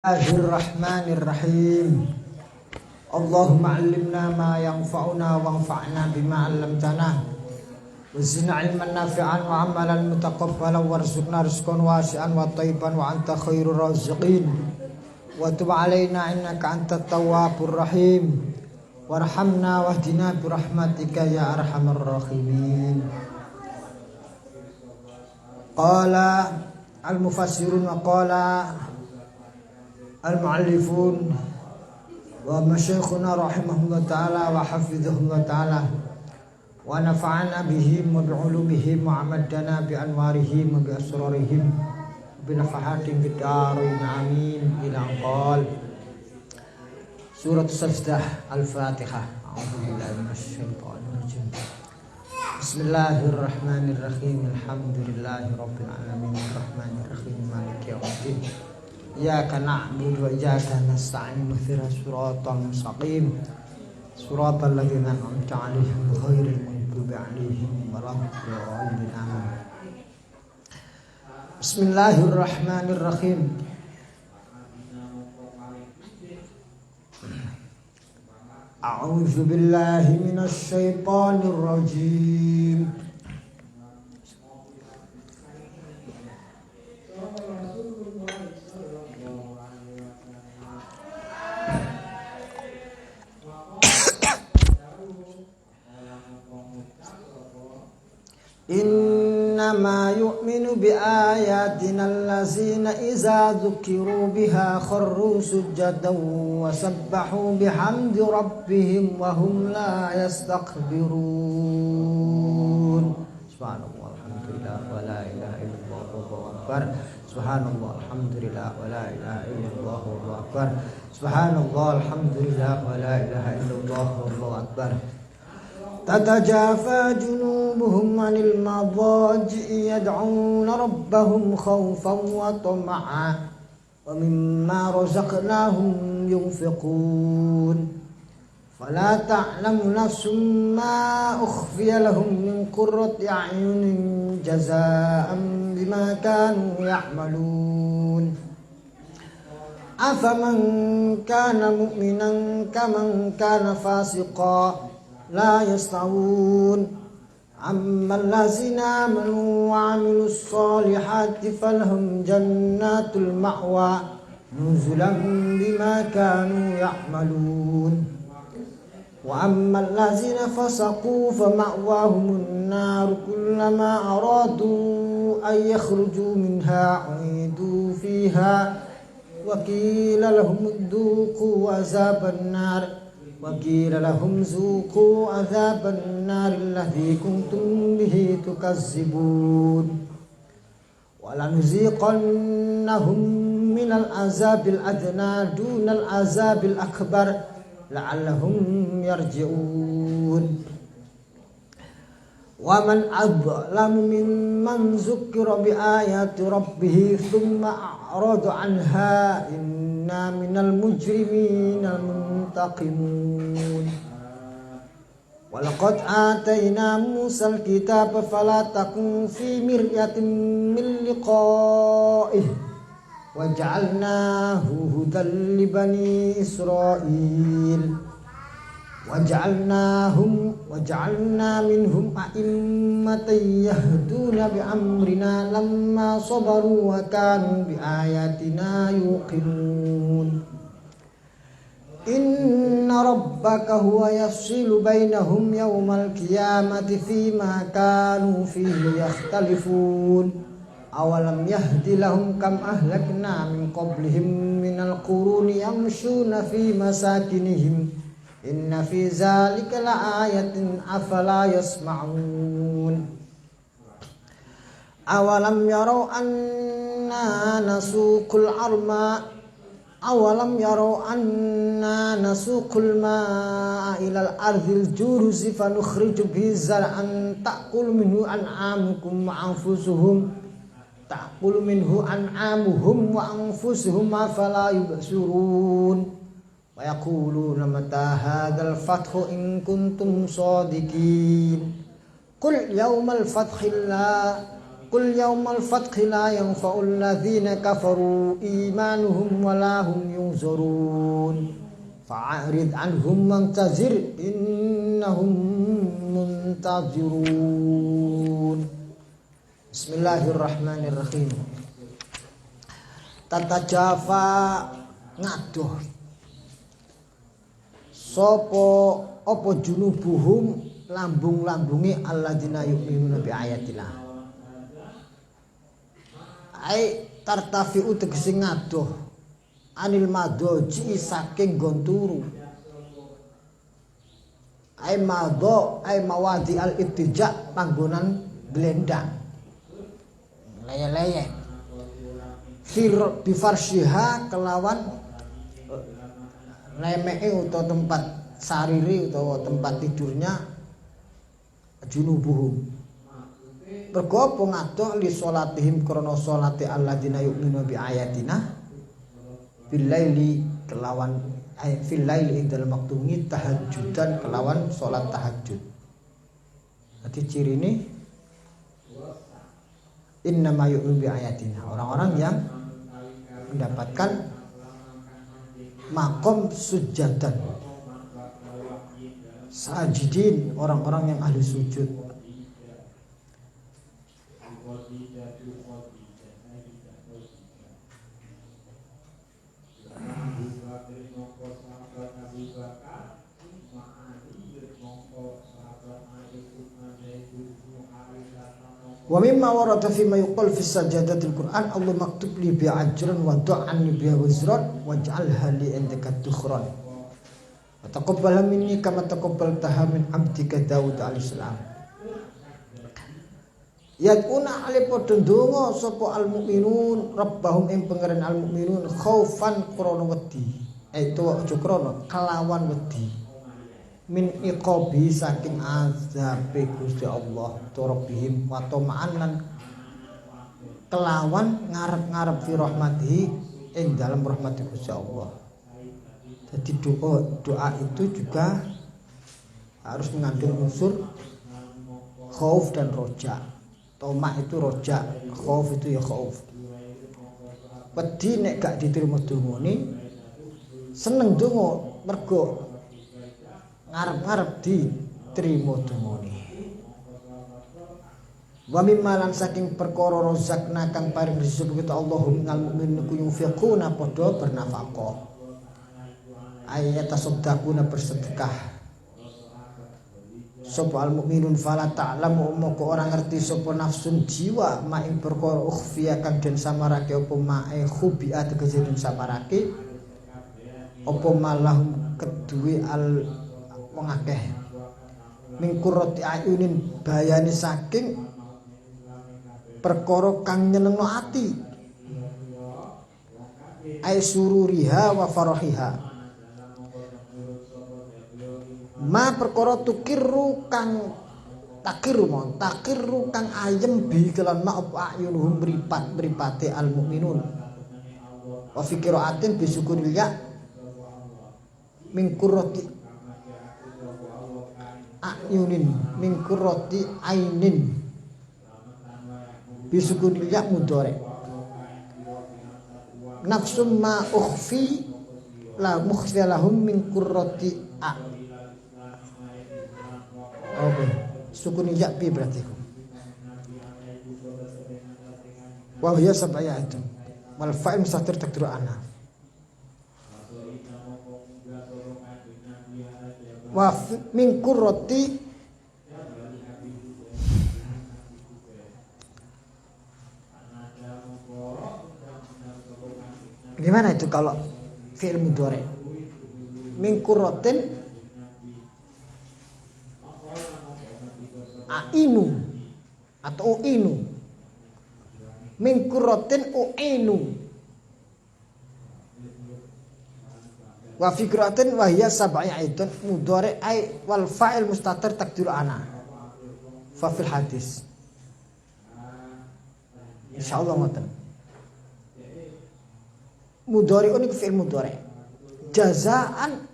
Bismillahirrahmanirrahim. Allahumma 'allimna ma yanfa'una wanfa'na bima 'allamtana. Wazidna 'ilman nafi'an wa 'amalan mutaqabbalan warzuqna rizqan wasi'an wa thayyiban wa anta khairur raziqin. Wa tub 'alaina innaka antat tawwabur rahim. Warhamna wahdina bi rahmatika ya arhamar rahimin. Qala al-mufassirun wa qala al-mu'allifun wa masyayikhuna rahimahullah ta'ala wa hafizahullah ta'ala wa nafa'ana bihim wa bi'ulumihim wa amaddana bi anwarihim wa bi asrarihim bi nafahatin fid darin amin ila qal Surat Sajdah Al-Fatihah. A'udzubillahi minasyaitonir rajim. Bismillahirrahmanirrahim. Alhamdulillahi rabbil alamin arrahmanir rahim maliki yaumiddin. Iyyaka na'budu wa iyyaka nasta'in ihdinas siratal mustaqim siratal ladzina an'amta 'alaihim ghairil maghdubi 'alaihim waladdallin. Bismillahirrahmanirrahim. A'udzu billahi minasy syaithanir rajim. Innama yu'minu bi ayatina allazina iza dzukiru biha kharru sujadan wa sabbahu bihamdi rabbihim wa hum la yastakbirun. Subhanallah alhamdulillah wa la ilaha illallah wallahu akbar. Subhanallah alhamdulillah wa la ilaha illallah wallahu akbar. Subhanallah alhamdulillah wa la ilaha illallah wallahu akbar. تتجافى جنوبهم عن المضاجع يدعون ربهم خوفا وطمعا ومما رزقناهم ينفقون فلا تعلم نفس ما أخفي لهم من قرة أعين جزاء بما كانوا يعملون أفمن كان مؤمنا كمن كان فاسقا لا يستوون أما الذين آمنوا وعملوا الصالحات فلهم جنات المأوى نزلا بما كانوا يعملون وأما الذين فسقوا فمأواهم النار كلما أرادوا أن يخرجوا منها أعيدوا فيها وقيل لهم ذوقوا عذاب النار وقيل لهم ذوقوا عذاب النار الذي كنتم به تكذبون ولنذيقنهم من العذاب الأدنى دون العذاب الأكبر لعلهم يرجعون ومن أظلم ممن ذكر بآيات ربه ثم أعرض عنها إنا من المجرمين المنتقمون ولقد آتينا موسى الكتاب فلا تكن في مرية من لقائه وجعلناه هدى لبني إسرائيل وجعلنا منهم أئمة يهدون بأمرنا لما صبروا وكانوا بآياتنا يوقنون إن ربك هو يفصل بينهم يوم القيامة فيما كانوا فيه يختلفون أولم يهد لهم كم أهلكنا من قبلهم من القرون يمشون في مساكنهم إن في ذلك لآية أفلا يسمعون أولم يروا أنا نسوق الماء إلى الأرض الجرز فنخرج به زرعا تأكل منه أنعامهم وأنفسهم أفلا يبصرون ويقولون متى هذا الفتح إن كنتم صادقين قل يوم الفتح Qul yaumal fathi la yanfa'ul ladzina kafaru imanuhum wala hum yunzarun fa'arid anhum muntazir innahum muntazirun. Bismillahirrahmanirrahim. Tata Jafa ngadoh sopo opo junubuhum lambung-lambungi alladzina yu'minuna bi ayatillah. Ai tartafi'u tegese ngadoh anil madoji saking gonturu. Ai mado ai mawadi al ittija panggonan glendang. Leye-leye. Fir bifarsyiha kelawan lemeke utawa tempat sariri utawa tempat tidurnya junubuhum. Mergo apa ngadoh li salatihim krana salate alladzina yu'minu bi ayatina billaili kelawan fil laili ing dalem wektu wengi tahajjudan kelawan salat tahajud. Dadi cirine innama yu'minu bi ayatina, orang-orang yang mendapatkan makom sujadan sajidin, orang-orang yang ahli sujud. Wa mimma warada fi ma yuqal fi sajadatil Qur'an Allah maktub li bi ajran wa du'an bi wizran waj'alha li indaka tukhran wa taqabbal minni kama taqabbaltaha min abdika Daud alaihi salam. Yad'una ali padha ndonga sapa al mukminun rabbahum ing pangeran al mukminun khaufan krana wedi itu aja krana kelawan wedi min iqabi saking azabe Gusti Allah turabihim wa tama'an kelawan ngarep-ngarep fi rahmatihi ing dalam rahmat Gusti Allah. Jadi doa itu juga harus mengandung unsur khauf dan roja. Toma itu roja, khauf itu ya khauf. Wedi nek gak diterima dongane seneng donga mergo ngarep-ngarep diterima dongane. Wa mimma lan saking perkara rozakna kang paring rezeki kita Allahum ngal mukmin ku yunfiquna padha bernafaqah. Ayat tasaddaquna bersedekah. Sapa al mukminun fala ta'lamu moko ora ngerti sapa nafsun jiwa ma ing perkara ukhfiya kang den samarake apa mae khubia tegese den samarake apa malahum keduwe al wong akeh mingkurati ayunin bayani saking perkara kang nyenengno ati ay sururiha wa farahiha ma perkara tukiru kang takiru kang ayem bi kelan ma apa ayunuhum mripate al mukminun wa fikiraatin bisukunil ya mingkurati ayunin mingkurati ainin bisukunil ya mudhari nafsum ma ukhfi la mukhfi lahum mingkurati a. Oke, sukun ya bi berarti. Wa hiya sabaya itu. Wal fa'il mustatir takdiru ana. Wa min qurrati gimana itu kalau fi'il mudhari? Min qurratin ainu atau uinu min qurratin uinu wa fikratin wa hiya sab'i aidan mudhari ay wal fa'il mustatir takdiru ana fa fil hadis insyaallah ngoten mudhari niku fi'il mudhari jazaan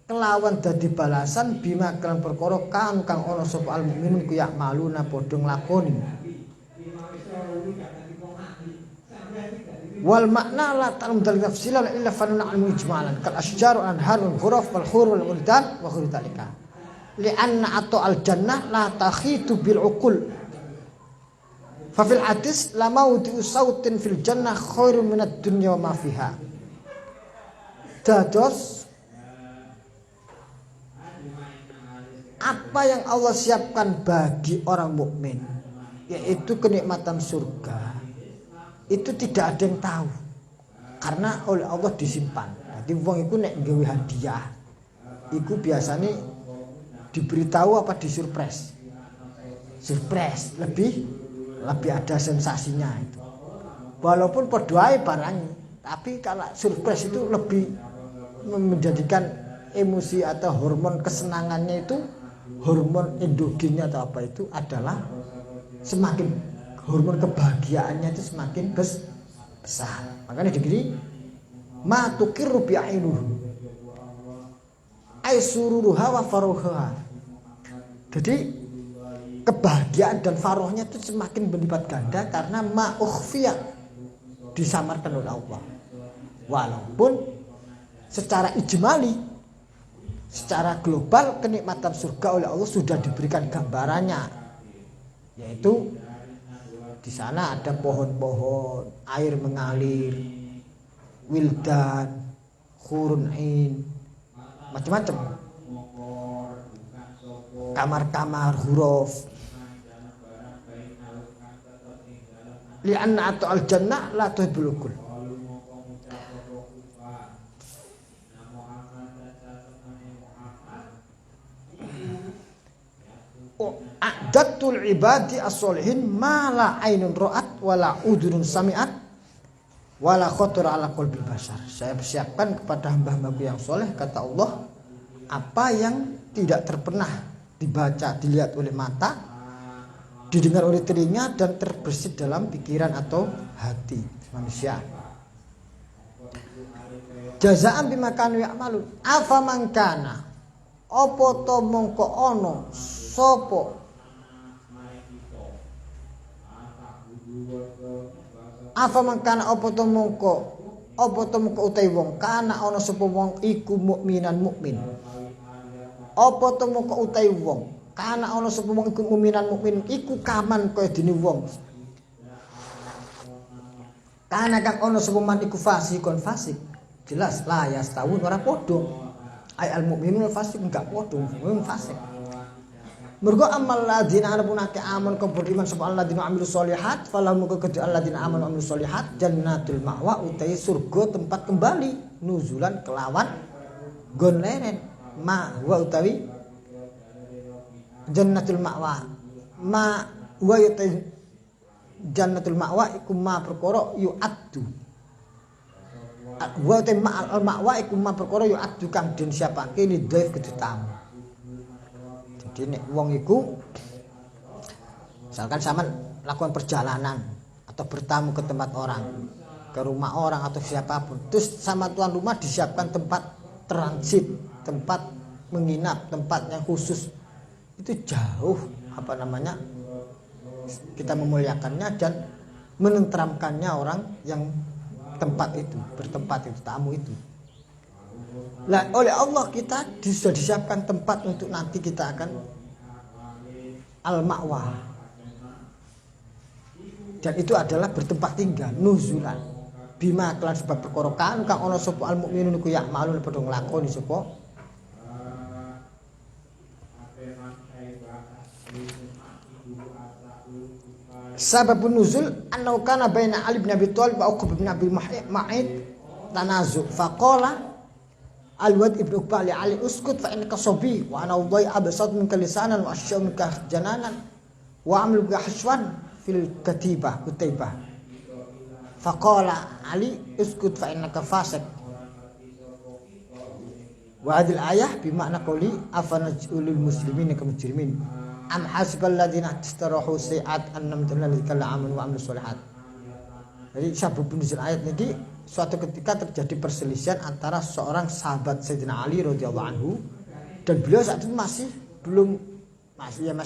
kelawan dadi balasan bima kelan perkara kang ana sapa al mukminun ku yak maluna padha nglakoni Wal makna la ta'lam dalil tafsilan illa fanun ilmu ijmalan kal asjaru anhar wal ghuraf wal khur wal uldan wa khur dalika. Li'anna atau al jannah la takhitu bil uqul. Fa fil hadis la maudu sautin fil jannah khairun minad dunya wa ma fiha. Dados apa yang Allah siapkan bagi orang mukmin yaitu kenikmatan surga itu tidak ada yang tahu karena oleh Allah disimpan. Jadi wong iku nek gawe hadiah iku biasanya diberitahu apa disurprise. Surprise lebih ada sensasinya itu. Walaupun padha ae barangnya, tapi kalau surprise itu lebih menjadikan emosi atau hormon kesenangannya itu, hormon endogennya atau apa itu adalah semakin hormon kebahagiaannya itu semakin besar. Makanya digini ma tuqirru bi ainuhu ay sururuha wa faruha. Jadi kebahagiaan dan farohnya itu semakin berlipat ganda karena ma ukhfiya disamarkan oleh Allah. Walaupun secara ijmali, secara global kenikmatan surga oleh Allah sudah diberikan gambarannya, yaitu di sana ada pohon-pohon, air mengalir, wildan, hurun ain, macam-macam, kamar-kamar huruf. Li'anna atau al jannah la tuhibul ukul. A'datul ibadi as-solihin ma la ainun ra'at wala udhunun sami'at wala khatar ala qalbi bashar. Saya persiapkan kepada hamba-hambaku yang soleh, kata Allah, apa yang tidak terpernah dibaca, dilihat oleh mata, didengar oleh telinga, dan terbersit dalam pikiran atau hati manusia. Jazaan bima kanu ya'malun. Afa man kana apa to mongko ana sapa apa mangkana apa to mongko utahe wong kana ana sapa wong iku mukminan mukmin apa to mongko utahe wong kana ana sapa wong iku mukminan mukmin iku kaman kaya dene wong kana kang ana sapa man iku fasikon fasik jelas la yastawun ora padha ay al mukminun fasik enggak padha wong fasik. Mergo amal ladina anapunake aman kang beriman sapa alladzina amilus solihat falahum kedhe alladzina amanu amilus solihat jannatul ma'wa utai surga tempat kembali nuzulan kelawan gon leren ma wa utawi jannatul ma'wa ma wa utai jannatul ma'wa iku ma perkara yu'addu wa utai al ma'wa iku ma perkara yu'addu kang den siapake li dhaif kedhe tamu. Jadi nek wong iku misalkan sampean lakukan perjalanan atau bertamu ke tempat orang, ke rumah orang atau siapapun, terus sama tuan rumah disiapkan tempat transit, tempat menginap, tempat yang khusus, itu jauh kita memuliakannya dan menenteramkannya orang yang tempat itu, bertempat itu, tamu itu. Lah oleh Allah kita sudah disiapkan tempat untuk nanti kita akan al-ma'wa. Dan itu adalah bertempat tinggal, nuzulan. Bima kelan sebab perkara kang ana sapa al-mukminun iku ya'malun padha nglakoni sapa sababun nuzul annahu kana baina Ali bin Abi Thalib wa Uqbah bin Abi Mu'ayth tanazu faqala Al-Wad ibn Uqbah li Ali uskut fa innaka sabi wa ana udai absat minka lisanan wa asya minka jananan wa amlu bi hashwan fil katibah kutaibah faqala Ali uskut fa innaka fasik wa hadil ayah bi makna qawli afanajulul muslimin ka mujrimin am hasibal ladina istarahu sayiat annam dzalika amun wa amlu sholihat. Jadi sababun nuzul ayat ini suatu ketika terjadi perselisihan antara seorang sahabat Sayyidina Ali radhiyallahu anhu dan beliau saat itu masih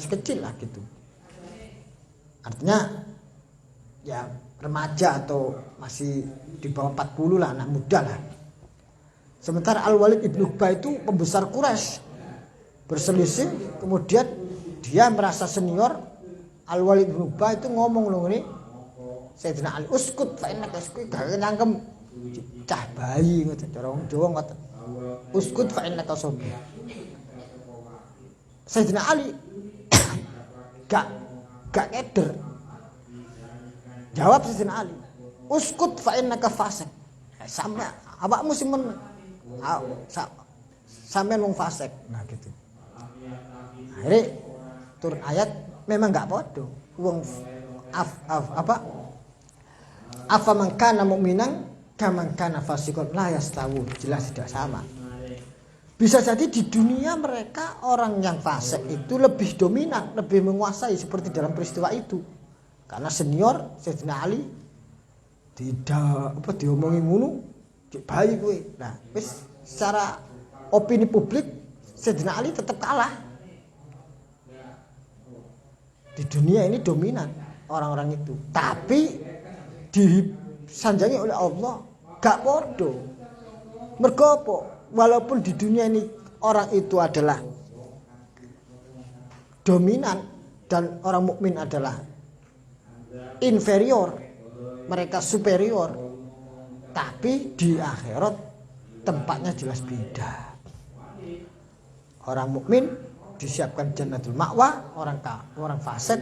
kecil lah gitu. Artinya ya remaja atau masih di bawah 40 lah, anak muda lah. Sementara Al-Walid ibn Uqbah itu pembesar Quraisy. Berselisih, kemudian dia merasa senior. Al-Walid ibn Uqbah itu ngomong loh ini, Sayyidina Ali, uskut fa innaka gak nangkem cah bayi ngoten cara wong Jawa ngoten. Uskut fa innaka sobi. Sayyidina Ali gak keder. Jawab Sayyidina Ali, uskut fa innaka fasik. Sampai awakmu sing men sampean wong fasik. Nah gitu. Akhirnya turun ayat memang gak podo. Wong afa man kana mu'minan kaman kana fasikon la yastawu, jelas tidak sama. Bisa jadi di dunia mereka orang yang fasik itu lebih dominan, lebih menguasai seperti dalam peristiwa itu. Karena senior Sayyidina Ali tidak diomongin ngono, cek bayi kowe. Nah, wis secara opini publik Sayyidina Ali tetap kalah. Di dunia ini dominan orang-orang itu. Tapi disanjangi oleh Allah gak podo. Mergo apa? Walaupun di dunia ini orang itu adalah dominan dan orang mukmin adalah inferior, mereka superior, tapi di akhirat tempatnya jelas beda. Orang mukmin disiapkan jannatul ma'wa, orang fasik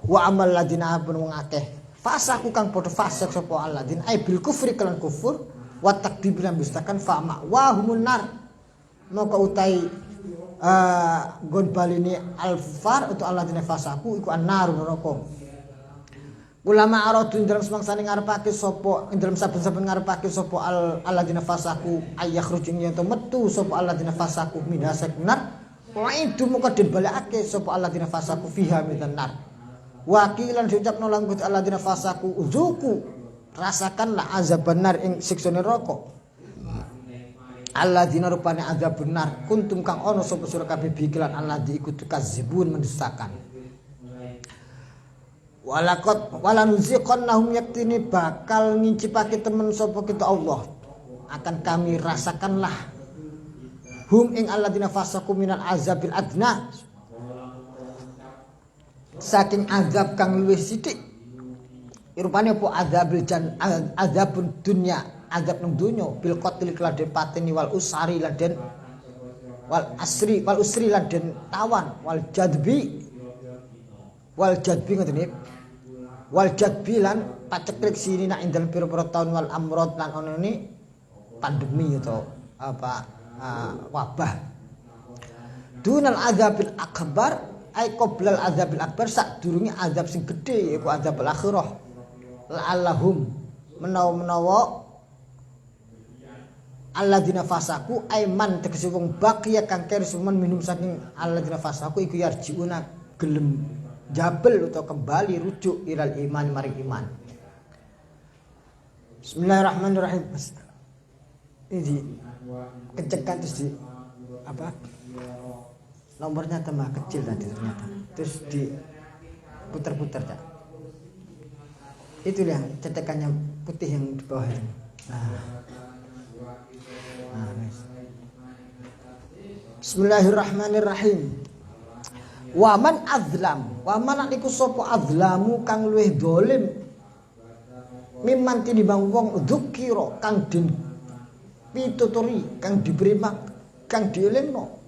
wa amal ladina abun ngakeh fasaku kang padha fasik sapa alladzin ai bil kufri kelan kufur wa takdibiran bistakan fa ma'wahumun nar. Maka utai gon balini alfar untuk alladzina fasaku iku annar neraka. Ulama aradu dalam semangsane ngarepake sapa dalam saben-saben ngarepake sapa alladzina fasaku ayakhruju yen to metu sapa alladzina fasaku minhasak nar. Wa itu muka dibalekake sapa alladzina fasaku fiha minan nar. Wakilan diucapno langkut alladzina fasaku uzuku, rasakanlah azab benar ing siksa neraka. Alladzina rupane azab benar kuntum kang ono sapa sira kabeh bikilan alladzi ikut kazibun mendustakan. Walakot walanziqannahum yaktini bakal ngincipake temen sapa kita Allah. Akan kami rasakanlah hum ing alladzina fasaku minal azabil adna, saking azab kang luwih sithik. Rupane apa azabun dunya, azab nang donya bil qatl keladen pateni wal usari lan den wal usri lan den tawan wal jadbi ngoten nggih. Wal jadbi lan paceklik sinina ing dalem pira-pira taun wal amrad lan ono ni pandemi atau wabah. Dunal azabil akbar ai qoblal azabil akbar sadurunge azab sing gedhe iku azabul akhirah. La'allahum menawa alladzina fasaku ai man tegese wong baqiya kang kersumen minum saking alladzina fasaku iku yarjiuna gelem jabel atau kembali rujuk ilal iman mari iman. Bismillahirrahmanirrahim. Ini kecekan terus di apa? Nomornya tambah kecil tadi ternyata. Terus diputar-putar tak. Itu yang cetakannya putih yang di bawah ini. Bismillahirrahmanirrahim. Waman azlam, waman iku sapa azlamu kang luwih dolim mimman tinimbang wong dzukira kang den pituturi kang diberi kang dielingno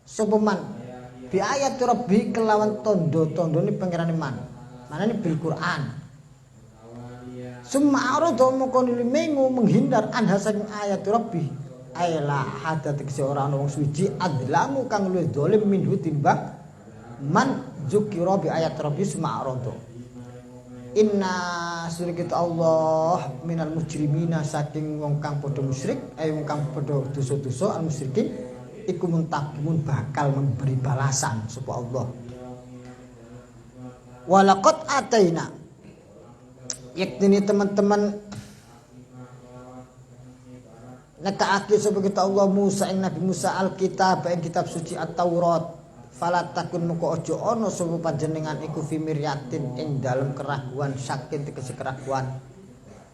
sapa man bi ayat rabbi kelawan tondo-tondone pangerane man. Manane bil Quran. Summa arada moko mengu menghindar anha saking ayat rabbi. Aila hadat kese ora ana wong suci azlamu kang luwih dolim minhu timbang man dzukira bi ayat rabbi summa arada. Inna syirikit Allah minal mujrimina saking wong kang padha musyrik wong kang padha dosa-dosa al musyrikin iku muntaqimun bakal memberi balasan sapa Allah. Walaqad ataina yaktini teman-teman nekaake sapa kita Allah Musa ing Nabi Musa alkitab ing kitab suci at-Taurat Fala takun muka aja ana sapa panjenengan iku fi miryatin ing dalem keraguan saking tegese keraguan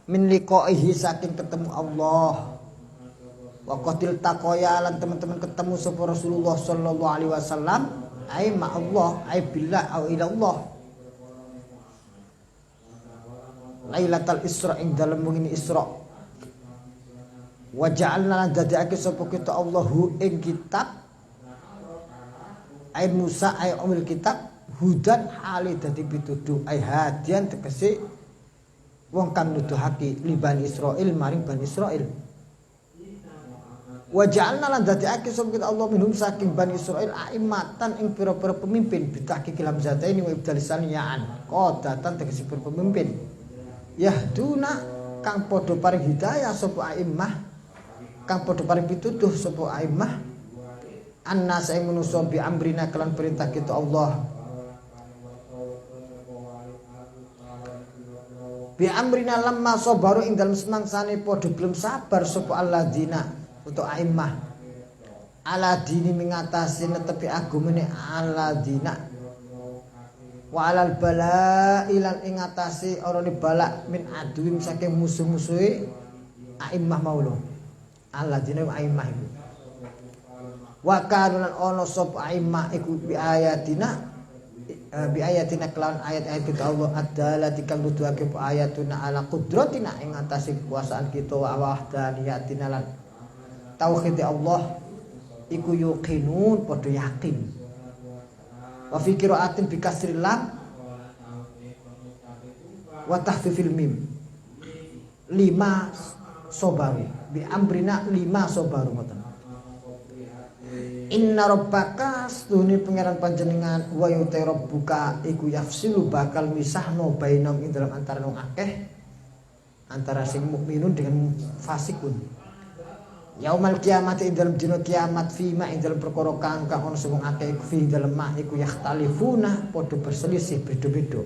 min liqaihi saking ketemu Allah. Wa qatil taqoya lan teman-teman ketemu sapa Rasulullah sallallahu alaihi wasallam ai ma Allah ai billah au ila Allah. Lailatul Isra ing dalem mungini Isra. Wa ja'alna dadake sapa kita Allahu ing kitab ai Musa ai umil kitab hudan hali dadi pituduh ai hadian tegese wong kang nuduhake li Bani Israil maring Bani Israil. Wa ja'alna lan dadekake sapa kita Allah minhum saking Bani Israil aimatan ing pira-pira pemimpin bitahqiq lam zataini wa ibdal saniyaan qadatan tegese pemimpin yahduna kang padha paring hidayah sapa aimah kang padha paring pituduh sapa aimah annas ing manusa bi amrina kelan perintah kita Allah bi amrina lamma sabaru ing dalem semangsane padha belum sabar sapa alladzina untuk aimah aladini mengatasi netepi agumane alladzina wa alal bala ilan ing atase orane balak min aduwim saking musuh-musuhe aimah maulo alladzina aimah iku wa karunan ono sop aimah iku bi ayatina kelawan ayat-ayat kita Allah adalah dikang nuduhake ayatuna ala qudratina ing atase kekuasaan kita wa wahdaniyatina lan tauhid Allah iku yuqinun padha yakin wa fi qiraatin bi kasril lam wa tahfifil mim 5 sobaru bi amrina 5 sobaru ngoten. Inna rabbaka stune pangeran panjenengan wa yuta rabbuka iku yafsilu bakal misahno bainam ing dalam antara wong akeh antara sing mukminun dengan fasikun. Yaumal kiamat ing dalam dina kiamat fima ing dalam perkara kang ono sing akeh iku fi dalam mah iku yakhtalifuna padha berselisih beda-beda.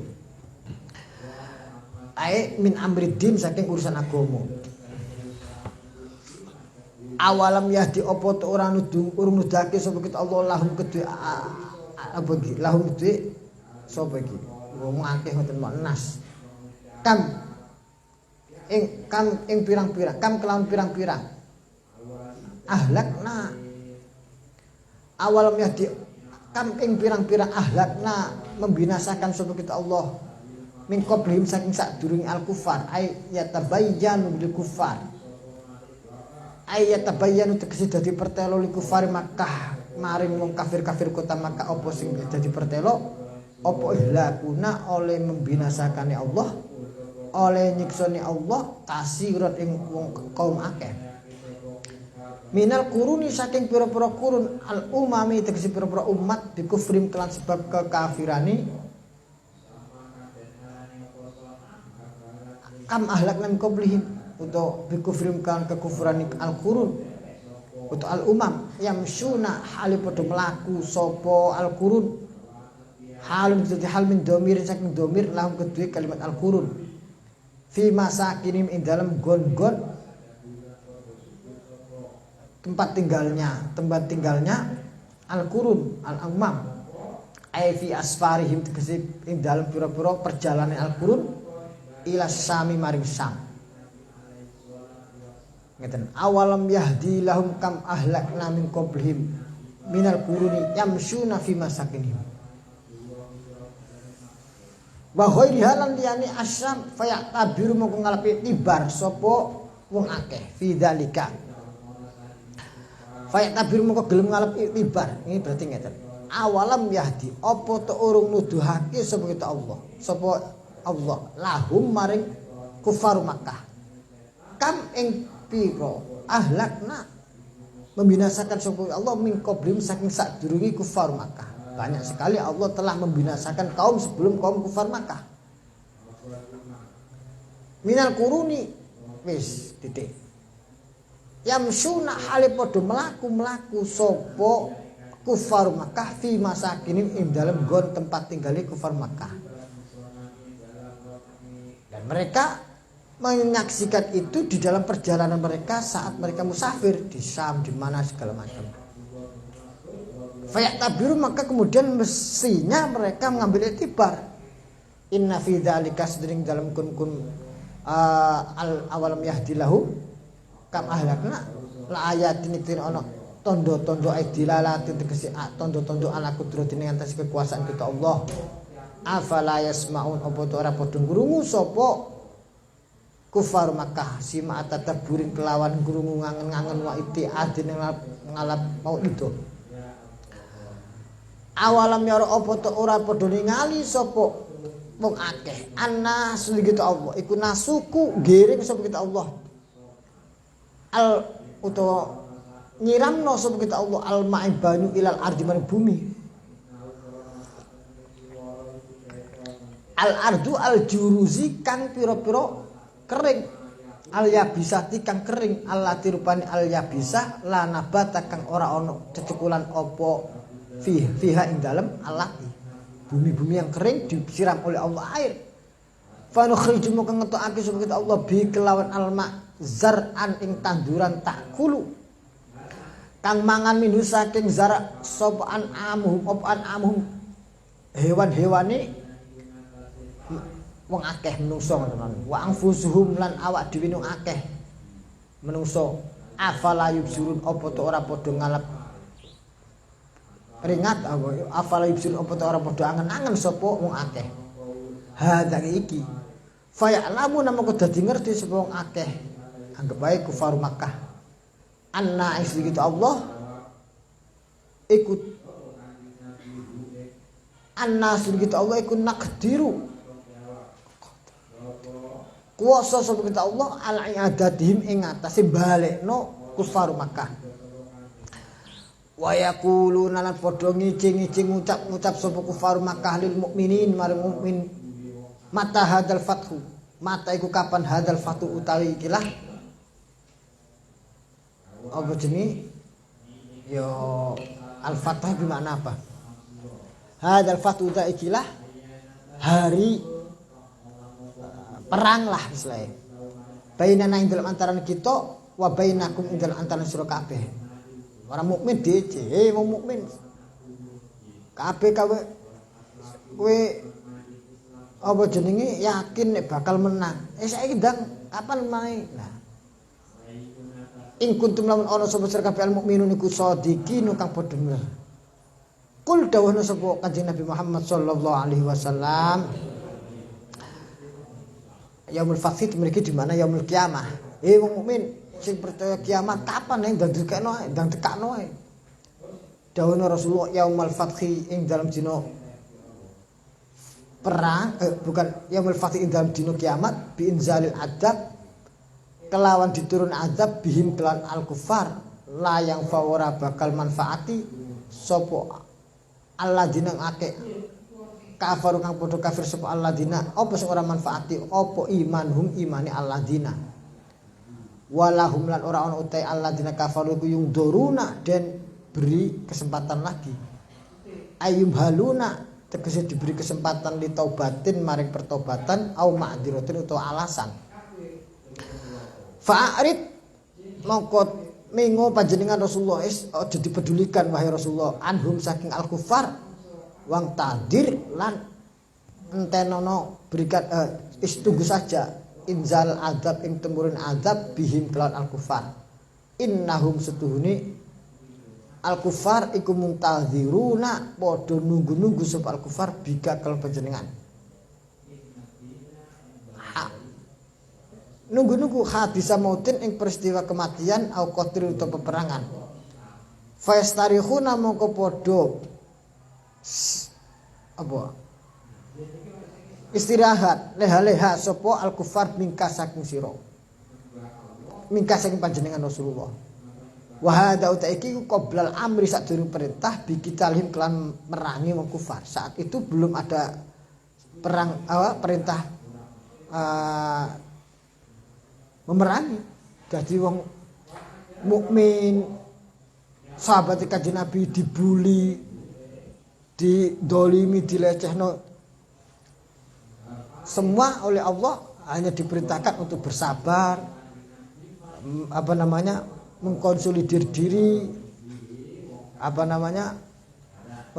Ae min amriddin saking urusan agama. Awalam yahdi apa to ora nudake sapa kita Allah lahum kedue apa iki lahum kedue sapa iki wong akeh ngoten mok nas kam ing pirang-pirang kam kelawan pirang-pirang ahlakna awalam yahdi kam ing pirang-pirang ahlakna membinasakan sapa kita Allah min qablihim saking sadurunge al-kufar ay yatabayyanu bil kufar ayat tabayyanu tegese dadi pertelo li kufar Makkah maring wong kafir-kafir kota Makkah apa sing dadi pertelo apa ihlakuna oleh membinasakane Allah oleh nyiksane Allah kasirat ing wong kaum akeh minal kuruni saking pira-pira kurun al umami tegese pira-pira umat dikufrim kelan sebab kekafirane kam ahlakna min qablihim untuk bikufrim kan kekufuran al-qurun untuk al-umam yamsuna hali padha mlaku sapa al-qurun halun dadi hal min dhamir saking dhamir lahum kedue kalimat al-qurun fi masakinim ing dalem gon-gon tempat tinggalnya al-qurun al-umam ai fi asfarihim tegese ing dalem pira-pira perjalanan al-qurun ila sami maring Sam. Ngeten awalam yahdi lahum kam ahlakna min qablihim minal quruni yamshuna fi masakinihim wa ghairiha lan liyane asyam fayatabiru mongko ngalepi tibar sapa wong akeh fi dzalika fayatabiru mongko gelem ngalepi tibar ini berarti ngeten awalam yahdi apa to urung nuduhake sapa kita Allah sapa Allah lahum maring kufar Makkah kam ing piro ahlakna membinasakan sapa Allah min qablihim saking sadurunge kufar Makkah. Banyak sekali Allah telah membinasakan kaum sebelum kaum kufar Makkah. Minal quruni wis titik. Yamsuna hale padha mlaku-mlaku sapa kufar Makkah fi masakinim ing dalem nggon tempat tinggali kufar Makkah. Dan mereka menyaksikan itu di dalam perjalanan mereka saat mereka musafir di Syam di mana segala macam. Fayatabiru, maka kemudian mestinya mereka mengambil iktibar. Inna fi dzalika sedring dalam kun al awalam yahdilahu kam ahlakna la ayatin tin ono tondo-tondo aidilalatin tegese tondo-tondo ala kudratin ing atas kekuasaan kita Allah. Afala yasmaun, apa to ora padha ngrungu sapa kufar Makkah sima atataburin kelawan ngrungu ngangen-ngangen wa itiadin ngalap mau itu. Awalam yara apa to ora padha ningali sapa wong akeh anna suli kita Allah iku nasuku giring sapa kita Allah al utawa nyiramno sapa kita Allah al ma'i banyu ilal ardi maring bumi. Al ardu al juruzi kang pira-pira kering, al yabisati kang kering, allati rupane al yabisah la nabata kang ora ana cecekulan apa fiha ing dalem alati. Bumi-bumi yang kering disiram oleh Allah air. Fa nukhriju mung ngetokake sapa kita Allah bi kelawan alma zar'an ing tanduran takulu. Kang mangan minhu saking zara sopan amuhum hewan-hewane wong akeh menungso ngono. Wa anfusuhum lan awak dhewe nung akeh menungso. Afala yubsirun, apa to ora padha ngalap ringat afala yubsirun, apa to ora padha angen-angen sapa wong akeh. Hadza iki fa ya'lamu namung dadi ngerti sapa wong akeh. Anggap bae kufar Makkah anna isri kita Allah ikut anna isri kita Allah ikut nakdiru kuasa sapa kita Allah al-i'adatihim ing atase balekno kufar Makkah. Wa yaquluna lan padha ngicing-ngicing ngucap sapa kufar Makkah lil mukminin marang mukmin mata hadal fathu, mata iku kapan hadal fathu utawi ikilah apa jenenge yo al-fathah bermakna apa? Hadal fathu ta ikilah hari perang lah istilahnya. Bainana ing dalam antaran kita wa bainakum ing dalam antaran sira kabeh. Orang mukmin dhewe, wong mukmin. Kabeh kowe apa jenenge yakin nek bakal menang. Saiki ndang kapan mae? Nah. In kuntum lamun ana sapa sira kabeh al-mukminun iku shadiqin kang padha bener. Kul dawuhna sapa Kanjeng Nabi Muhammad sallallahu alaihi wasallam. Yaumul Fath mriki di mana yaumul kiamah. Wong mukmin sing percaya kiamat kapan ndang dekekno ae, ndang tekakno ae. Dawuhna Rasulullah yaumul Fath ing dalam dina perang bukan yaumul Fath ing dalam dina kiamat bi inzalil adab kelawan diturun azab bihim kelan al-kufar la yang fawara bakal manfaati sapa alladzina akeh kafir kang padha kafir sapa alladzina apa sing ora manfaati apa imanhum imane alladzina walahum lan ora ana utai alladzina kafaru yung doruna dan beri kesempatan lagi ayum haluna tegese diberi kesempatan li taubatin maring pertobatan au ma'dziratin utawa alasan. Fa'arid mongko mengo panjenengan Rasulullah aja dipedulikan wahai Rasulullah anhum saking al-kufar wang tadir lan entenono berikan tunggu saja inzal azab ing temurun azab bihim kelawan al-kufar innahum setuhuni al-kufar iku muntaziruna padha nunggu-nunggu sapa al-kufar bika kelawan panjenengan nunggu-nunggu hadisa mautin ing peristiwa kematian au qatl utawa peperangan. Fayastarikhuna mongko padha apa? Istirahat leha-leha sapa al-kufar mingka saking sira. Mingka saking panjenengan Rasulullah. Wa hadza utaiki qoblal amri sadurung perintah bikitalhim kelan merangi wong kufar. Saat itu belum ada perang perintah memerangi. Jadi wong mukmin sahabat Kanjeng Nabi dibuli, didolimi, dilecehno, semua oleh Allah hanya diperintahkan untuk bersabar, mengkonsolidir diri,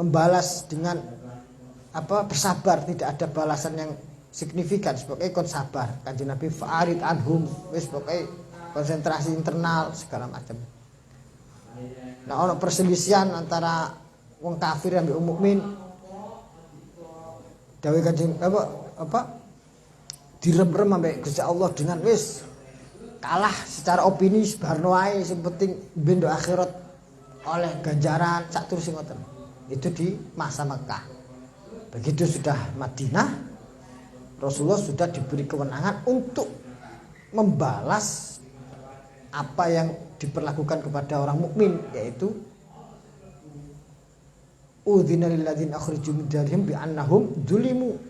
membalas dengan bersabar, tidak ada balasan yang signifikan, sebagai kon sabar. Kanjeng Nabi fa'arid anhum, wis pokoke konsentrasi internal segala macam. Nah, ono perselisihan antara wong kafir ambek wong mukmin. Dawe kanjeng direm-rem ambek Gusti Allah dengan wis kalah secara opini sebarno ae, sing penting bendo akhirat oleh ganjaran sak terus ngoten. Itu di masa Mekah. Begitu sudah Madinah, Rasulullah sudah diberi kewenangan untuk membalas apa yang diperlakukan kepada orang mukmin, yaitu udzina lil ladzina akhriju min diyarihim bi annahum dzulimu.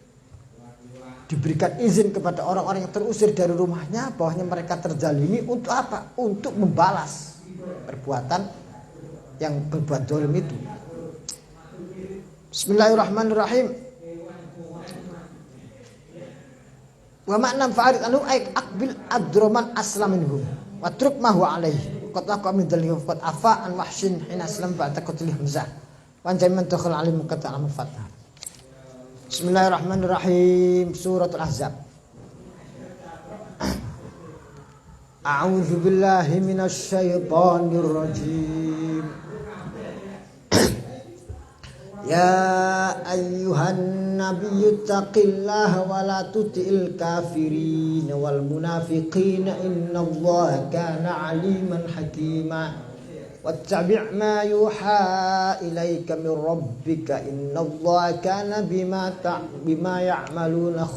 Diberikan izin kepada orang-orang yang terusir dari rumahnya bahwasanya mereka terzalimi untuk apa? Untuk membalas perbuatan yang berbuat zalim itu. Bismillahirrahmanirrahim. Wa ma'nam fa'arid anhu ay aqbil adroman aslam minhum wa truk ma huwa alaihi qad laqa min dalil qad afa an wahshin hina aslam ba'da qatlih hamzah wa jami'an takhal alim qata al fatah. Bismillahirrahmanirrahim. Suratul Ahzab. A'udzu billahi minasy syaithanir rajim. Ya ayyuhan nabiyyu taqillaha wa la tuti'il kafirin wal munafiqin innallaha kana 'aliman hakima wattabi' ma yuha ilaika min rabbika innallaha kana bima ya'maluna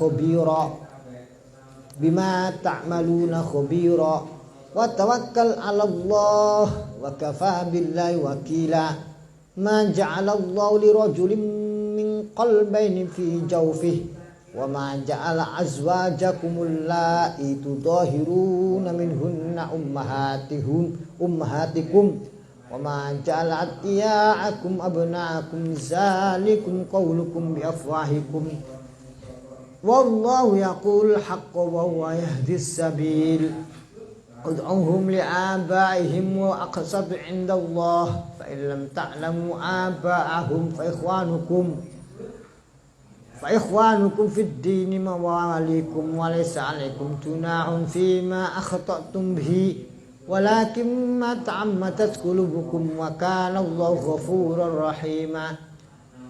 khabira wa tawakkal 'alallah wa kafa billahi wakila. Ma ja'alallahu lirajulin min qalbayni fi jawfihi wa ma ja'ala azwajakumul lati tudahiruna minhunna ummahatikum wa ma ja'ala atiya'akum abna'akum zalikum qawlukum bi afwahikum wallahu yaqulul haqqa wa huwa yahdis sabil. Ud'uhum li'abaihim wa aqsatu 'indallah fa in lam ta'lamu aba'ahum fa ikhwanukum fid din mawalikum wa laysa 'alaykum junahun fima akhta'tum bihi walakin ma ta'ammadat qulubukum wa kana Allahu ghafurur rahima.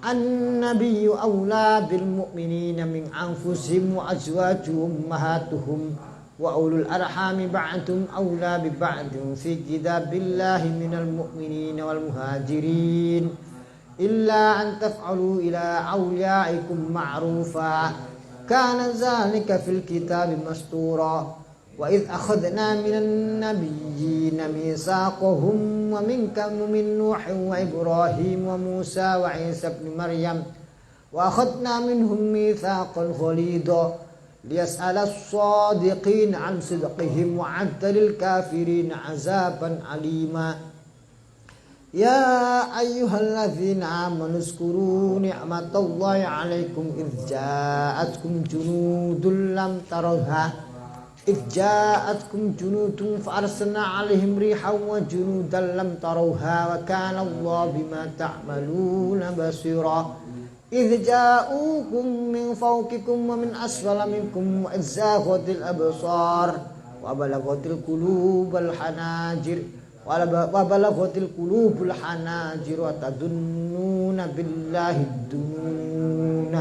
An-nabiyyu awla bil mu'minina min anfusihim wa azwajuhum ummahatuhum wa ulul arhami ba'dhum awla bi ba'dhin fi kitabillahi minal mu'minina wal muhajirin illa an taf'alu ila awliyaikum ma'rufa kana zalika fil kitabi mastura wa idh akhadna minan nabiyyina mitsaqahum wa minkum min nuhin wa ibrahim wa musa wa isa ibn maryam wa akhadna minhum mitsaqan ghalidha liyas'ala as-sadiqin 'an sidqihim wa 'adda lil kafirin 'azaban 'alima. Ya ayyuhalladzina amanu zkuru ni'matallahi 'alaikum idh ja'atkum junudun lam tarawha fa arsalna 'alaihim rihan wa junudan lam tarawha wa kana Allahu bima ta'maluna basira. إذ جاءوكم من فوقكم ومن أسفل منكم وإذ زاغت الأبصار وبلغت القلوب الحناجر وتظنون بالله الظنون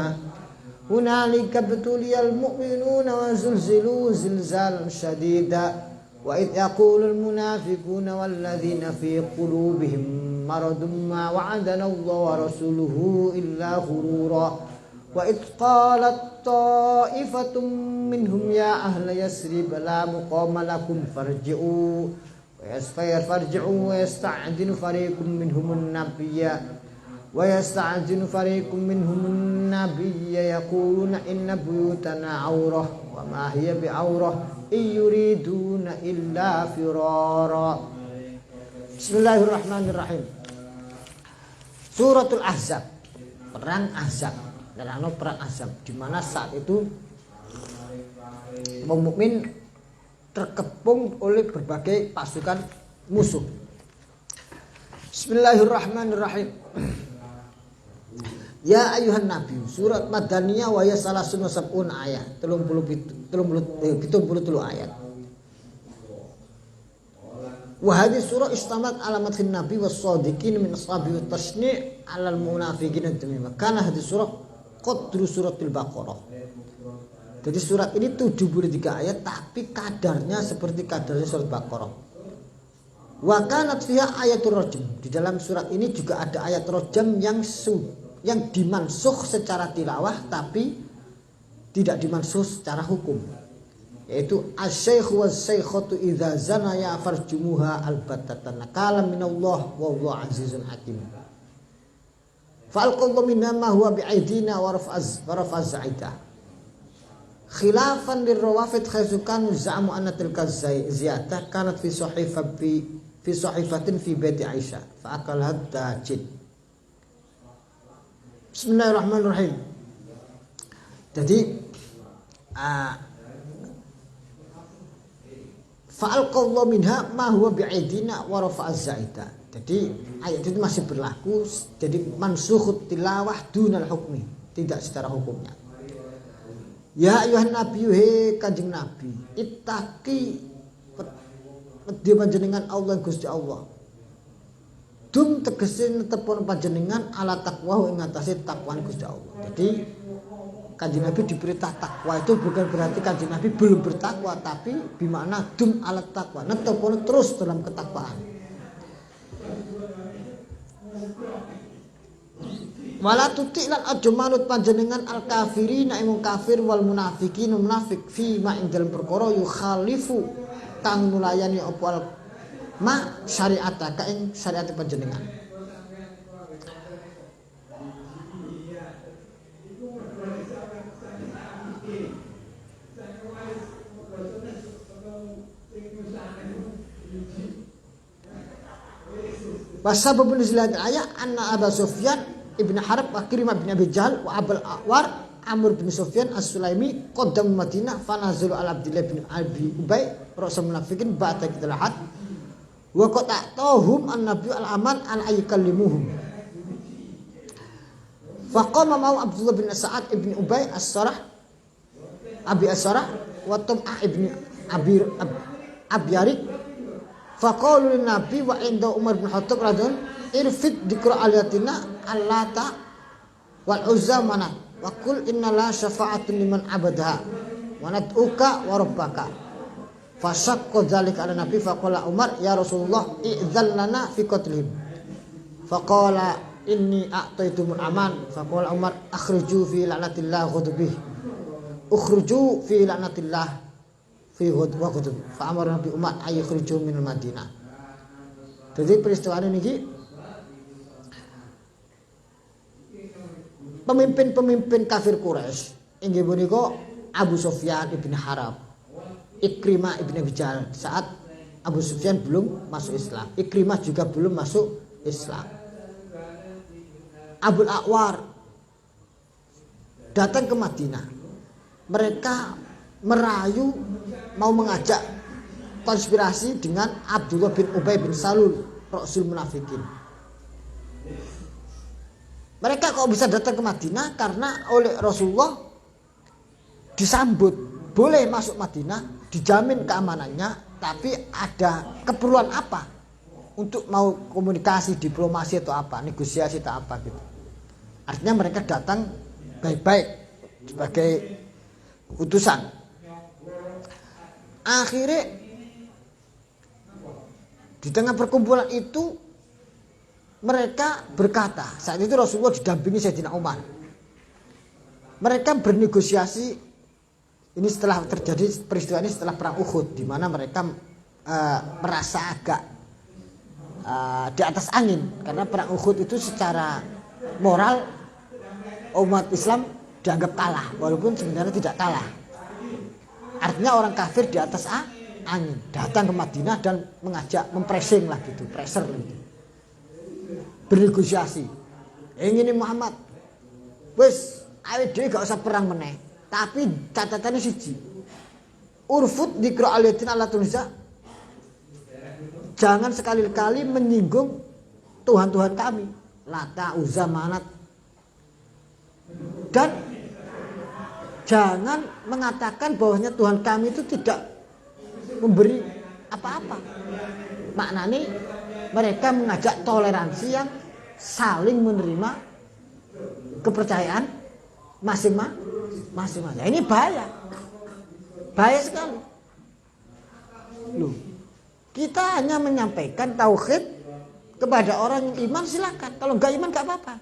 هنالك ابتلي المؤمنون وزلزلوا زلزالا شديدا وإذ يقول المنافقون والذين في قلوبهم مرض ما وعدنا الله ورسوله إلا غرورا وإذ قالت طائفة منهم يا أهل يثرب لا مقام لكم فارجعوا ويستعجل فريق منهم النبي يقولون إن بيوتنا عورة وما هي بعورة إن يريدون إلا فرارا. Bismillahirrahmanirrahim. Suratul Ahzab, perang Ahzab. Perang Ahzab di mana saat itu kaum mukmin terkepung oleh berbagai pasukan musuh. Bismillahirrahmanirrahim. Ya ayuhan nabi, surat Madaniyah wa ya salasun sab'un ayat, 70 ayat. Wa hadhihi surah istamat ala madhin nabi was shadiqin min ashabi wa tashni' ala al munafiqin tamimah. Kana hadhihi surah qadru suratul Baqarah. Jadi surat ini 73 ayat tapi kadarnya seperti kadarnya surat Baqarah. Wa kanat fiha ayatul rajm. Di dalam surat ini juga ada ayat rajm yang dimansuh secara tilawah tapi tidak dimansuh secara hukum. Yaitu asy-syaikhu was-syaikhatu idza zanaya farjumuha albatatan kalam minallah wa huwa azizun hakim. Fa'alqallahu minna ma huwa bi'aidina wa rafa'az za'idah. Khilafan lirrawafid haitsu kanu za'amu anna tilka ziyadah kanat fi sahifatin fi baiti Aisyah fa akalat dajid. Bismillahirrahmanirrahim. Jadi fa'alqallahu minha ma huwa bi'aidina wa rafa'az za'idah. Jadi ayat itu masih berlaku, jadi mansukhut tilawah dunal hukmi, tidak secara hukumnya. Ya ayuhan nabi, he kanjeng nabi, ittaqi wedi panjenengan Allah Gusti Allah. Dum tegese netepon panjenengan ala taqwa ing atase takwa Gusti Allah. Jadi kanjeng nabi diperintah takwa itu bukan berarti kanjeng nabi belum bertakwa, tapi bermakna dum ala taqwa, netepon terus dalam ketakwaan. Wala tuti lan aja manut panjenengan al kafirina ing kafir wal munafiqin munafik fi ma ing dalem perkara yukhalifu kang nulayani apa al ma syariata ka ing syariat panjenengan. Wasababun nuzulil ayat anna Abu Sufyan Ibn Harb wa Ikrimah bin Abi Jahal wa Abul A'war Amr bin Sufyan As-Sulaimi qaddam Madinah fa nazalu ala Abdullah bin Abi Ubay rasul munafiqin ba'da kitalahat wa qata'tahum an-nabiy al-aman an aykallimuhum fa qama ma'u Abdullah bin Sa'ad ibn Ubay As-Sarah Abi As-Sarah wa Tum'ah ibn Abyarik fa qalu lin-nabi wa inda Umar bin Khattab radhiyallahu irfid dikra aliyatina allata wal uzza manat wa qul inna la syafa'atun liman abadaha wa nad'uka wa rabbaka fasaqqa dzalika ala nabi faqala Umar ya Rasulullah i'dzan lana fi qatlihim faqala inni a'taitumul aman faqala Umar akhriju fi la'natillah ghadabih ukhruju fi la'natillah fi ghadab fa amara Nabi Umar ay ukhriju minal Madinah. Jadi peristiwa ini pemimpin-pemimpin kafir Quraisy inggih punika Abu Sufyan ibn Harb, Ikrimah ibn Abi Jahal saat Abu Sufyan belum masuk Islam, Ikrimah juga belum masuk Islam. Abul A'war datang ke Madinah. Mereka merayu mau mengajak konspirasi dengan Abdullah bin Ubay bin Salul, Rasul Munafikin. Mereka kok bisa datang ke Madinah karena oleh Rasulullah disambut boleh masuk Madinah, dijamin keamanannya, tapi ada keperluan apa untuk mau komunikasi, diplomasi atau apa, negosiasi atau apa gitu. Artinya mereka datang baik-baik sebagai utusan. Akhirnya di tengah perkumpulan itu mereka berkata, saat itu Rasulullah didampingi Sayyidina Umar. Mereka bernegosiasi, ini setelah terjadi peristiwa ini setelah perang Uhud, di mana mereka merasa agak di atas angin karena perang Uhud itu secara moral umat Islam dianggap kalah, walaupun sebenarnya tidak kalah. Artinya orang kafir di atas angin datang ke Madinah dan mengajak, mempressing lah gitu, pressure gitu. Bernegosiasi. Ingin Muhammad, wes awake dhewe gak usah perang meneh, tapi catatannya siji. Urfut dikra aliyatin ala tunisa. Jangan sekali-kali menyinggung Tuhan-Tuhan kami, Lata, Uzza, Manat. Dan jangan mengatakan bahwasanya Tuhan kami itu tidak memberi apa-apa. Maknanya mereka mengajak toleransi yang saling menerima kepercayaan masing-masing. Nah, ini bahaya sekali. Loh, kita hanya menyampaikan tauhid kepada orang yang iman, silakan. Kalau nggak iman nggak apa-apa.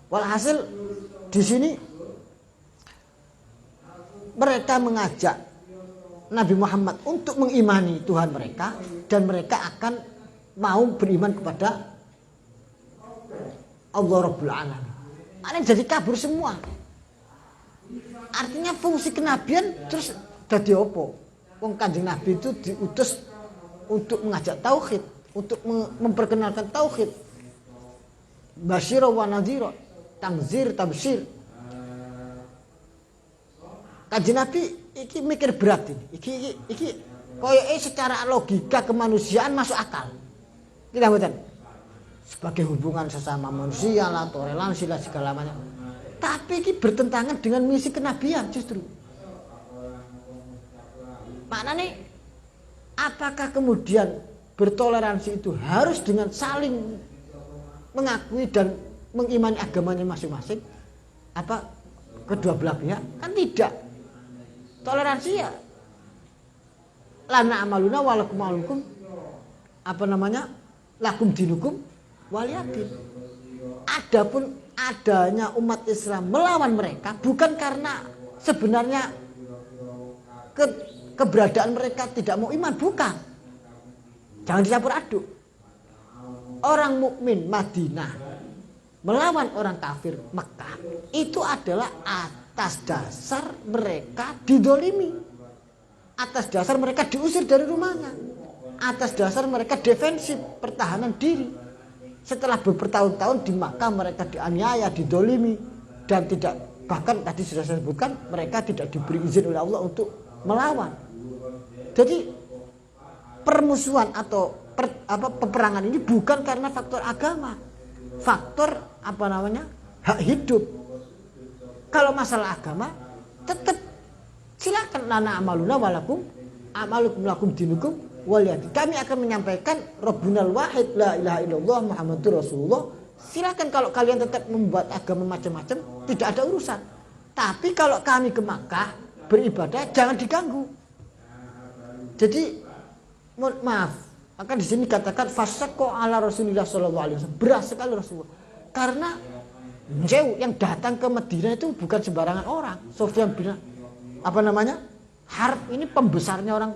Walhasil di sini mereka mengajak Nabi Muhammad untuk mengimani Tuhan mereka, dan mereka akan mau beriman kepada Allah Rabbul Alamin. Ini jadi kabur semua. Artinya fungsi kenabian terus jadi opo? Wong Kanjeng Nabi itu diutus untuk mengajak tauhid, untuk memperkenalkan tauhid. Basyira wa nadhira, tangzir tabsyir. Kanjeng Nabi iki mikir berat ini. Iki koyoke secara logika kemanusiaan masuk akal. Tidak betul. Sebagai hubungan sesama manusia lah, toleransi lah segala macam. Tapi ini bertentangan dengan misi kenabian justru. Maknanya apakah kemudian bertoleransi itu harus dengan saling mengakui dan mengimani agamanya masing-masing? Apa kedua belah pihak? Kan tidak. Toleransi ya lana amaluna walakum alukum, apa namanya, lakum dinukum waliyadin. Adapun adanya umat Islam melawan mereka bukan karena sebenarnya keberadaan mereka tidak mau iman, bukan. Jangan dicampur aduk. Orang mukmin Madinah melawan orang kafir Mekah itu adalah atas dasar mereka didolimi, atas dasar mereka diusir dari rumahnya, atas dasar mereka defensif, pertahanan diri. Setelah bertahun-tahun di Makkah mereka dianiaya, didolimi, dan tidak, bahkan tadi sudah saya sebutkan, mereka tidak diberi izin oleh Allah untuk melawan. Jadi permusuhan atau peperangan ini bukan karena faktor agama, faktor apa namanya, hak hidup. Kalau masalah agama tetap silakan, lana amaluna walakum amalukum lakum dinukum waliyadin. Kami akan menyampaikan Rabbunal Wahid la ilaha illallah Muhammadur Rasulullah. Silakan kalau kalian tetap membuat agama macam-macam, tidak ada urusan. Tapi kalau kami ke Makkah beribadah jangan diganggu. Jadi maaf, maka di sini katakan fasaqqa ala Rasulillah sallallahu alaihi wasallam. Berat sekali Rasulullah. Karena jauh yang datang ke Madinah itu bukan sembarangan orang. Sufyan bin apa namanya? Harb ini pembesarnya orang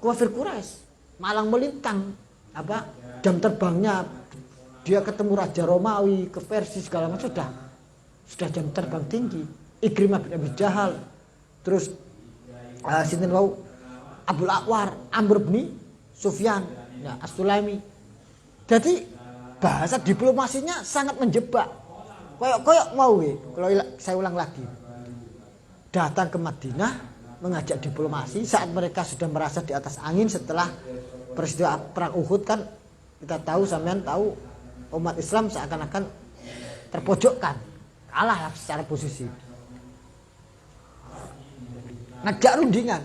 kafir Quraisy, malang melintang apa jam terbangnya, dia ketemu Raja Romawi ke Persia segala macam, sudah jam terbang tinggi. Ikrimah bin Abi Jahal, terus sinten wau Abdul Aqwar, Amr bin Sufyan, ya As-Sulaimi. Jadi bahasa diplomasinya sangat menjebak. Koyok mau kalau saya ulang lagi. Datang ke Madinah mengajak diplomasi saat mereka sudah merasa di atas angin setelah peristiwa perang Uhud. Kan kita tahu, sampean tahu, umat Islam seakan-akan terpojokkan, kalah secara posisi. Ngajak rundingan,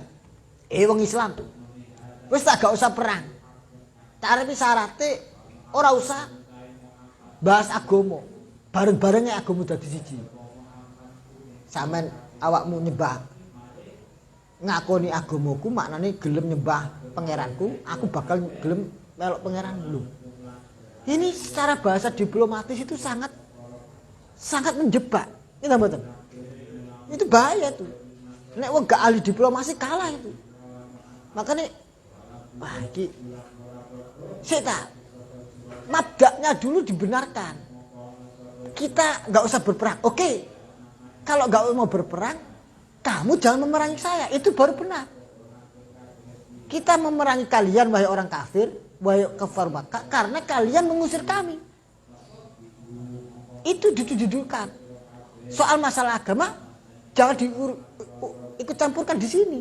wong Islam wis tak gak usah perang, tapi syaratnya ora usah bahas agama, bareng-barengnya agama dadi siji. Sampean awakmu nyembah ngakoni agamaku, maknane gelem nyembah pangeranku, aku bakal gelem melok pangeran lu. Ini secara bahasa diplomatis itu sangat menjebak. Itu betul. Itu bahaya tuh. Nek wong gak ahli diplomasi kalah itu. Makanya wah iki seta mabdaknya dulu dibenarkan. Kita gak usah berperang. Oke. Kalau gak mau berperang, kamu jangan memerangi saya, itu baru benar. Kita memerangi kalian wahai orang kafir, wahai kafir Makkah, karena kalian mengusir kami. Itu dituduhkan. Soal masalah agama jangan ikut campurkan di sini.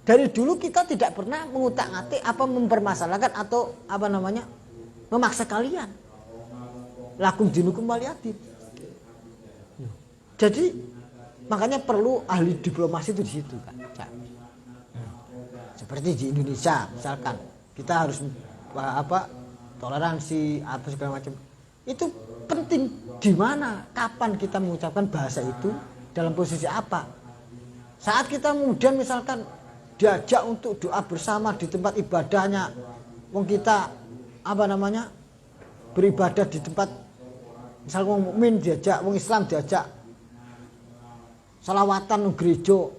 Dari dulu kita tidak pernah mengutak-atik apa mempermasalahkan atau apa namanya memaksa kalian. lakum dinukum waliyadin. Jadi makanya perlu ahli diplomasi itu di situ kan. Seperti di Indonesia misalkan kita harus toleransi atau segala macam. Itu penting di mana, kapan kita mengucapkan bahasa itu, dalam posisi apa. Saat kita kemudian misalkan diajak untuk doa bersama di tempat ibadahnya, wong kita beribadah di tempat, misal wong mukmin diajak, wong Islam diajak salawatan gereja,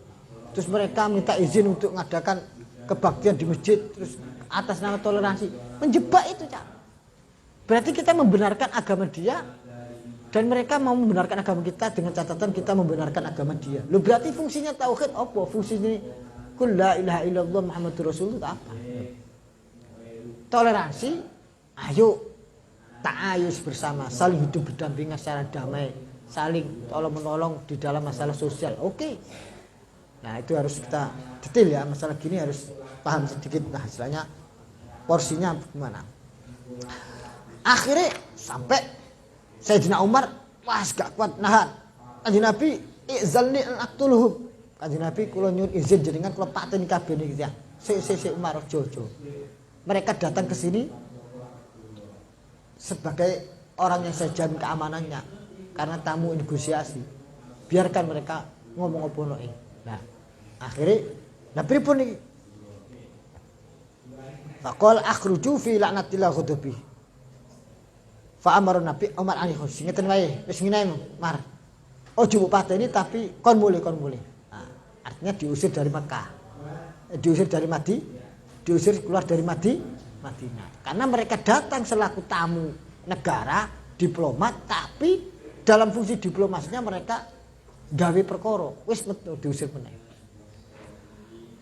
terus mereka minta izin untuk mengadakan kebaktian di masjid, terus atas nama toleransi, menjebak itu, Cak. Berarti kita membenarkan agama dia dan mereka mau membenarkan agama kita dengan catatan kita membenarkan agama dia. Lu berarti fungsinya tauhid apa? Fungsinya qul la ilaha illallah Muhammadur Rasulullah apa? Toleransi, ayo ta'ayus bersama, saling hidup berdampingan secara damai, saling tolong-menolong di dalam masalah sosial. Oke. Nah, itu harus kita detail ya, masalah gini harus paham sedikit. Nah, istilahnya porsinya gimana. Akhirnya sampai Sayyidina Umar pas gak kuat nahan. Kanjeng Nabi izalni an aqtuluhum. Kanjeng Nabi kula nyuwun izin jenengan kula pateni kabeh niki ya. Sik Umar ojo. Mereka datang ke sini sebagai orang yang saya jamin keamanannya karena tamu negosiasi. Biarkan mereka ngomong apa wae. Nah, akhirnya Nabi pun iki faqala akhruju fi la'natillah ghadabi. Fa amara Nabi Umar alaihi ngeten wae, wis ngene Mar. Ojo mbok pateni tapi kon mulih. Nah, artinya diusir dari Makkah. Diusir dari diusir keluar dari Madinah. Karena mereka datang selaku tamu negara, diplomat, tapi dalam fungsi diplomasinya mereka gawe perkara, wis metu diusir meneh.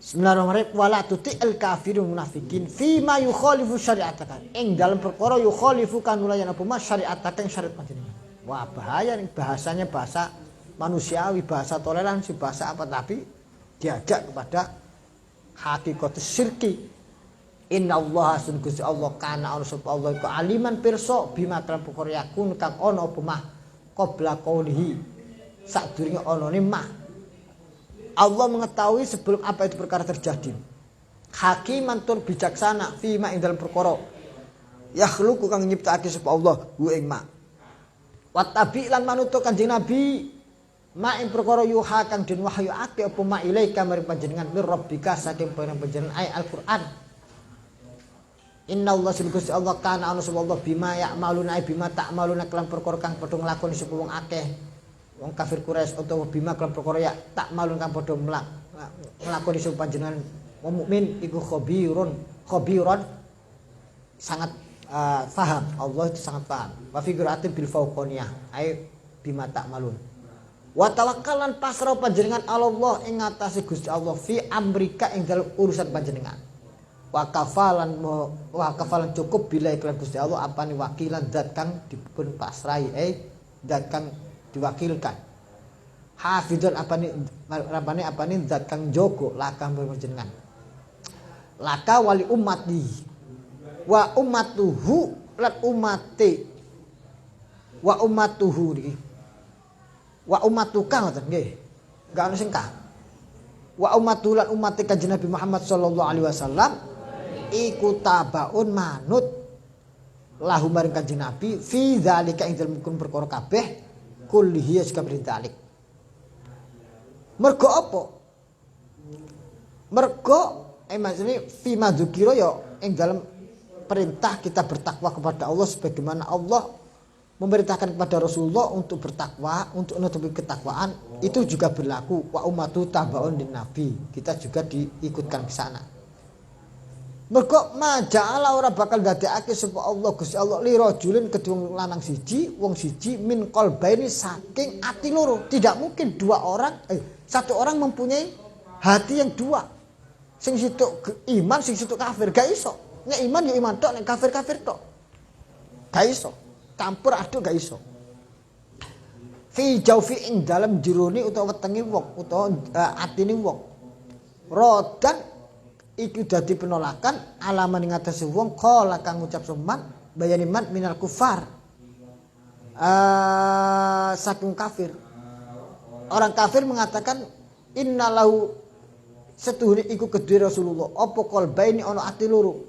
Bismillahirrahmanirrahim. Wala tuti'il kafirun munafikin fi ma yukhalifu syari'ataka. Ing dalam perkara yukhalifu kanulayan apa mas syari'ataka ing syariat panjenengan. Wah, bahaya nih bahasanya, bahasa manusiawi, bahasa toleransi, bahasa apa, tapi diajak kepada hakikat syirki. Inna Allah sun Gusti Allah kana ana sapa Allah iku aliman pirsa bima kan perkara yakun kang ana apa mah qabla qaulihi sadurunge anane mah. Allah mengetahui sebelum apa itu perkara terjadi. Hakiman tur bijaksana fima ing dalam perkara yakhluqu kang nyiptakake sapa Allah hu ing ma. Wa tabi lan manut Kanjeng Nabi ma ing perkara yuha kang den wahyuake apa ma ilaika maring panjenengan mir rabbika saking panjenengan ay Al-Qur'an. Inna Allah Gusti Allah kana ana sapa Allah bima ya'maluna bima ta'maluna kelan perkara kang padha nglakoni sapa wong akeh. Wong kafir Quraisy utawa bima kelan perkara ya ta'malun kang padha nglakoni sapa panjenengan wong mukmin iku khabiron sangat paham. Allah itu sangat paham. Wa figuratin bil fauqaniyah ay bima ta'malun. Wa tawakkalan pasrah panjenengan Allah ing ngatasi Gusti Allah fi amrika ing dalem urusan panjenengan. Wa kafalan cukup bila iklan Gusti Allah apane wakilan zat kang dipun pasrahi zat kang diwakilkan. Hafizun apane zat kang jaga lakah panjenengan. Laka wali ummati wa ummatuhu lan ummate wa ummatuhu niki. Wa ummatuka ngoten nggih. Enggak ono sing ka. Wa ummatu lan ummate Kanjeng Nabi Muhammad sallallahu alaihi wasallam iku tabaun manut lahu maring Kanjeng Nabi fi zalika ing dalem perkara kabeh kullihi sakabeh dalik. Mergo apa? Mergo maksudnya fi madzukira ya ing dalem perintah kita bertakwa kepada Allah sebagaimana Allah memerintahkan kepada Rasulullah untuk bertakwa, untuk menutupi ketakwaan, itu juga berlaku wa ummatu tabaun din nabi. Kita juga diikutkan ke sana. Mergo maja'ala ora bakal dadekake sapa Allah Gusti Allah li rajulin kedua lanang siji, wong siji min qalbaini saking ati loro. Tidak mungkin satu orang mempunyai hati yang dua. Sing situk iman, sing situk kafir, gak iso. Nek iman ya iman tok, nek kafir tok. Gak iso. Campur aduk gak iso. Fi jaufi ing dalem jerone utawa wetenge wong utawa atine wong. Rodan iku dadi penolakan alaman ing atase wong kala kang ngucap seman bayani man minal kufar. saking kafir. Orang kafir mengatakan innalahu setuhune iku kedue Rasulullah apa qalbaini ana ati loro.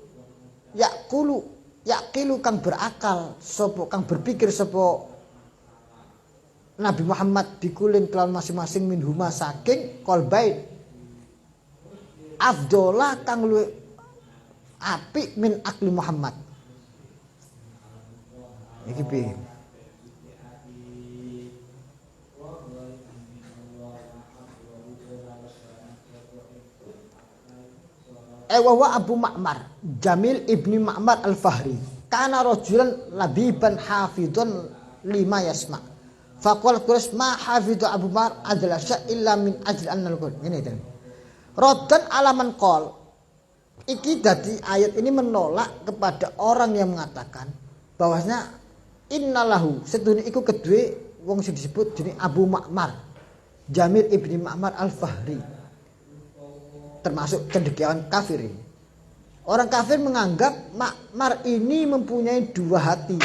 Yaqilu kang berakal sapa kang berpikir sapa Nabi Muhammad dikulin kelawan masing-masing minhuma saking qalbain. Afdola kang luwih apik min akli Muhammad. Iki piye? Wa Abu Ma'mar Jamil ibni Ma'mar al-Fahri kana rajulan labiban hafidun lima yasma faqala Quraisy ma hafidu Abu Ma'mar adalah illa min ajli annal qul ini dan raddan alaman qol iki dadi ayat ini menolak kepada orang yang mengatakan bahwasanya innalahu sedune iku kedue wong sing disebut jenenge Abu Ma'mar Jamil ibni Ma'mar al-Fahri termasuk cendekiawan kafir ini. Orang kafir menganggap Ma'mar ini mempunyai dua hati.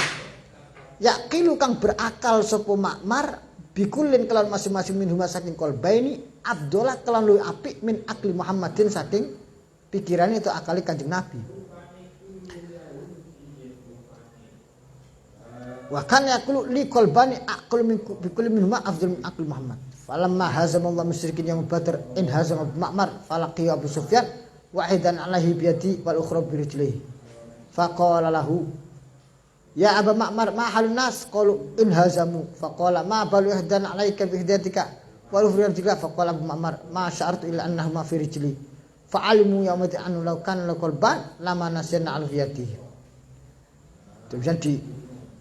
Yaqilu kang berakal sapa Ma'mar bikulin kelawan masing-masing minhuma saking qalbaini abdullah kelawan luwih apik min akli Muhammadin saking pikirannya itu akali Kanjeng Nabi. Wa kan yaqulu li qalbani aqlu min bikulli minhuma afdal min akli Muhammad. Falamma hazama Allah musyrikin yang Badr in hazama Ma'mar falaqiya Abu Sufyan wahidan alaihi biyadi wal ukhra bi rijlihi faqala lahu ya Aba Ma'mar ma halun nas qalu in hazamu faqala ma balu ihdan alaika bi hidayatika wal ukhra bi rijlika faqala Abu Ma'mar ma sya'artu illa annahuma fi rijli fa'alimu yaumati annu law kana qalban lama nasina al yadihi. Demikian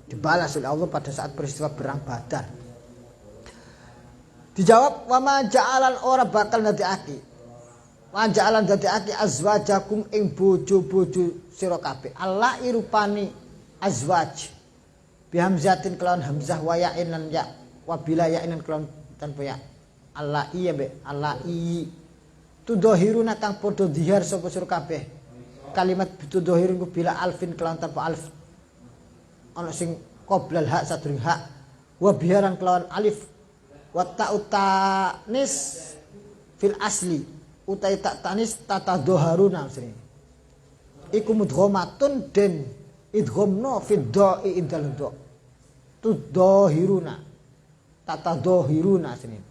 dibalas oleh Allah pada saat peristiwa perang Badar. Dijawab wa ma ja'alan ora bakal ndadekake. Wa ja'alan ndadekake azwajakum ing bojo-bojo sira kabeh. Allah irupani azwaj. Bi hamzatin kelawan hamzah wa ya'in lan ya wa bila ya'in kelawan tanpa ya. Allah iya be Allah i. Tudhahiruna kang padha zihar sapa sira kabeh. Kalimat tudhahirun ku bila alfin kelawan tanpa alf. Ana sing qoblal hak sadurung hak. Wa biharan kelawan alif. Wa ta'utanis fil asli utai tak tanis tata doharuna maksudnya iku mudghamatun den idghamna fid da'i indal do tudahiruna tata dohiruna maksudnya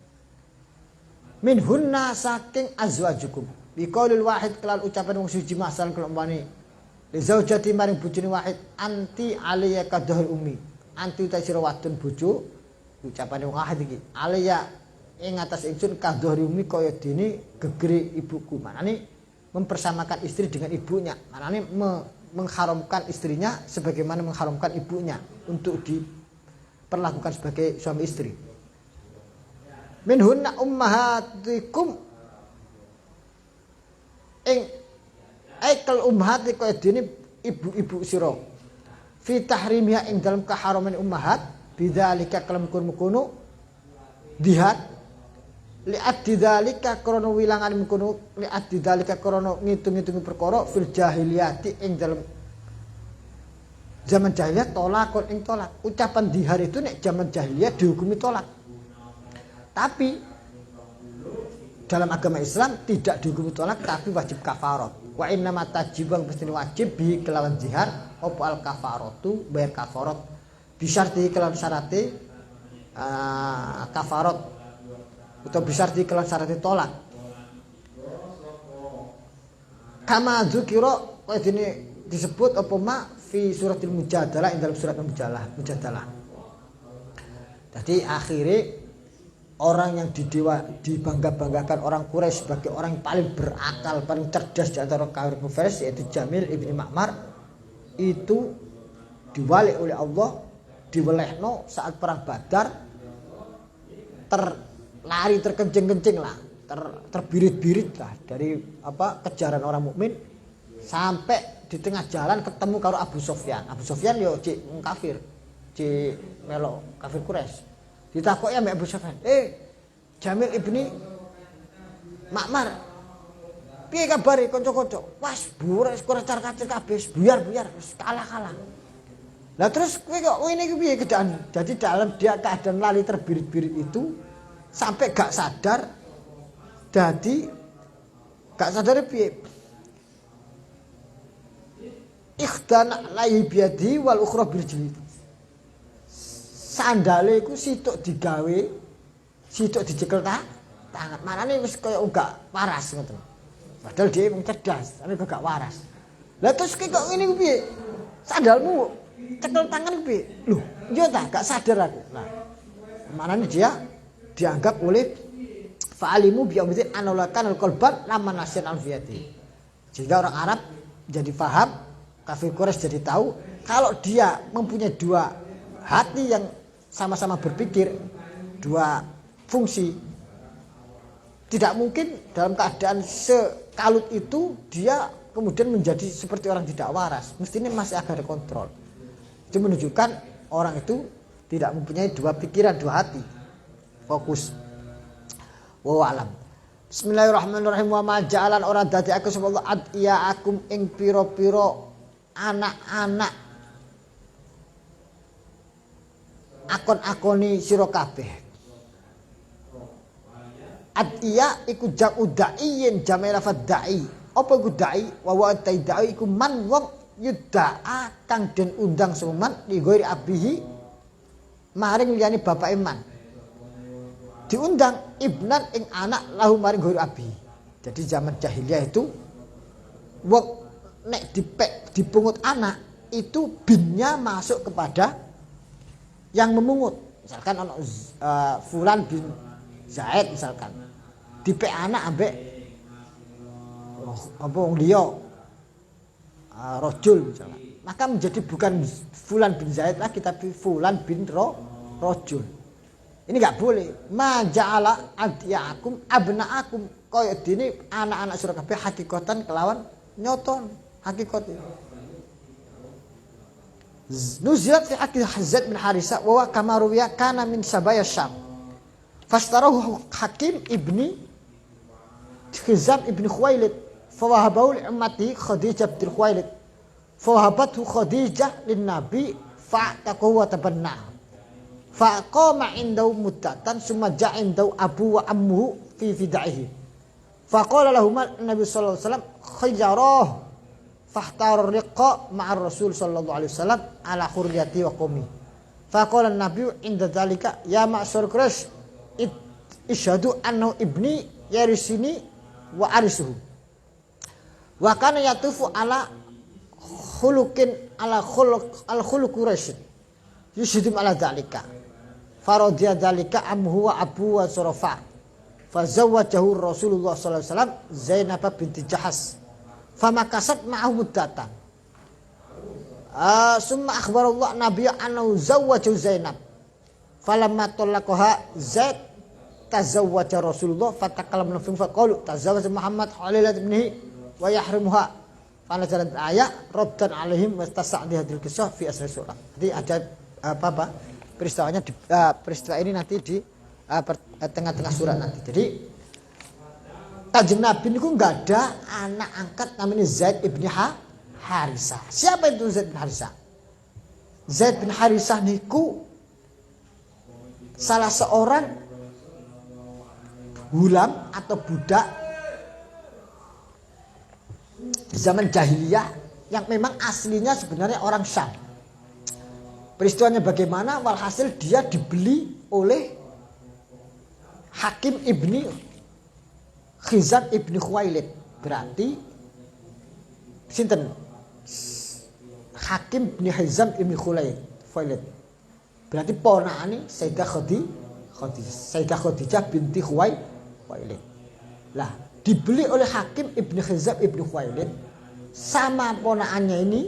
min hunna saking azwajukum biqaulil wahid kelan ucapan wong suci masalan kelompane li zaujati maring bojone wahid anti alayya kadhahul ummi anti utai sira wadon bojo ucapan wong ahad iki alaya ing atas ingsun kadhari umi kaya dene gegere ibuku manane mempersamakan istri dengan ibunya manane mengharamkan istrinya sebagaimana mengharamkan ibunya untuk diperlakukan sebagai suami istri minhunna ummahatikum ing aikal ummahati kaya dene ibu-ibu sira fi tahrimiha ing dalam keharaman ummahat bidzalika kalam kurmukono dihat liat didzalika krana wilangan mengkono liat didzalika krana ngitung-ngitungi perkara fil jahiliyati ing dalam zaman jahiliyah tolakon ing tolak ucapan dihar itu nek zaman jahiliyah dihukumi tolak tapi dalam agama Islam tidak dihukumi tolak tapi wajib kafarat wa inna ma tajibul mesti wajib bi kelawan zihar apa al kafaratu bayar kafarat bisyarti kelawan syarate kafarat atau bisyarti kelawan syarate tolak kama dzukira kaya dene disebut apa ma fi suratil mujadalah dalam surat mujadalah. Jadi akhirnya orang yang dibangga-banggakan orang Quraisy sebagai orang yang paling berakal, paling cerdas di antara kaum Quraisy yaitu Jamil ibni Ma'mar itu diwalik oleh Allah diwelehno saat perang Badar terlari terkencing-kencing lah terbirit-birit lah dari kejaran orang mukmin sampai di tengah jalan ketemu karo Abu Sufyan. Abu Sufyan yo cek kafir, cek melo kafir Quraisy. Ditakoki ambek Abu Sufyan, Jamil ibni Ma'mar, piye kabare kanca-kanca? Wes bures korecar-kacir kabeh, buyar-buyar, wis kalah-kalah. Lah terus kowe kok ini piye keadaan? Jadi dalam dia keadaan lali terbirit-birit itu sampai gak sadar. Jadi gak sadar piye? Ikhdana lahi biadi wal ukhra birjili. Sandale iku situk digawe, situk dicekel tangan. Manane wis kaya gak waras ngoten. Padahal dia wong cerdas, tapi gak waras. Lah terus kok ngene piye? Sandalmu cekel tangan piye? Loh, yo ta gak sadar aku. Nah, manane dia dianggap oleh fa'alimu bi'amidin anulakan al-qalban lama nasyan al-fiyati. Jika orang Arab jadi paham, kafir Quraisy jadi tahu kalau dia mempunyai dua hati yang sama-sama berpikir, dua fungsi, tidak mungkin dalam keadaan sekalut itu dia kemudian menjadi seperti orang tidak waras. Mestinya masih agak ada kontrol. Itu menunjukkan orang itu tidak mempunyai dua pikiran, dua hati. Fokus. Wa alam. Bismillahirrahmanirrahim. Wa ma ja'alan ora dadi aku sapa Allah adiyakum ing pira-pira anak-anak akon-akoni sira kabeh. Adiya iku jam'u da'iyin jam'e lafadz da'i. Apa iku da'i? Wa wa da'i iku man wong yudda'a kang den undang seman li ghairi abihi maring liyane bapak man. Diundang ibnan ing anak lahu maring ghairi abihi. Jadi zaman jahiliyah itu wong nek dipungut anak itu binnya masuk kepada yang memungut. Misalkan ono Fulan bin Zaid misalkan dipek anak ambek apa wong liya rajul misalkan. Maka menjadi bukan Fulan bin Zaid lagi tapi Fulan bin rajul. Ini enggak boleh. Ma ja'ala adiyakum abnaakum kaya dene anak-anak sira kabeh hakikatan kelawan nyoton hakikat itu. Nuzilat fi akil Zaid bin Harisa wa kama ruwiya kana min sabaya Syam. Fastarahu Hakim ibni Hizam ibni Khuwailid fawahabahu li ummati Khadijah binti Khuwailid. Fawahabathu Khadijah lin Nabi fa'taqahu wa tabanna. Faqama indahu muddatan summa ja'a indahu abu wa ammuhu fi fidaihi. Faqala lahum Nabi sallallahu alaihi wasallam khayyarah fahtar riqa ma'ar Rasul sallallahu alaihi wasallam ala khurriyati wa qawmi. Faqala an-nabi inda dzalika ya ma'syar Quraisy isyhadu annahu ibni yarisini wa arisuhu. Wa kana yatufu ala khuluqin ala khuluq al-khuluq Quraisy. Yusyhidu ala dzalika. Faradiya dzalika amhu wa abu wa surafa. Fazawwajahu Rasulullah sallallahu alaihi wasallam Zainab binti Jahas. Famakasat ma'ahu muddatan. Summa akhbarallahu nabiyya annahu zawwaja Zainab. Falamma talaqaha Zaid tazawwaja Rasulullah fatakalam nafim faqalu tazawwaja Muhammad halilat ibnihi wa yahrimuha. Fanazalat ayat raddan alaihim wastasa'di hadil kisah fi asri surah. Jadi ada apa peristiwanya peristiwa ini nanti di tengah-tengah surat nanti. Jadi Kanjeng Nabi niku enggak ada anak angkat namanya Zaid ibn Harisah. Siapa itu Zaid bin Harisah? Zaid bin Harisah niku salah seorang gulam atau budak di zaman jahiliyah yang memang aslinya sebenarnya orang Syam. Peristiwanya bagaimana? Walhasil dia dibeli oleh Hakim ibni Hizam ibni Khuwailid. Berarti sinten? Hakim ibni Hizam ibni Khuwailid. Berarti ponakane Sayyidah Khadijah binti Khuwailid. Lah, dibeli oleh Hakim ibni Hizam ibni Khuwailid sama ponakannya ini,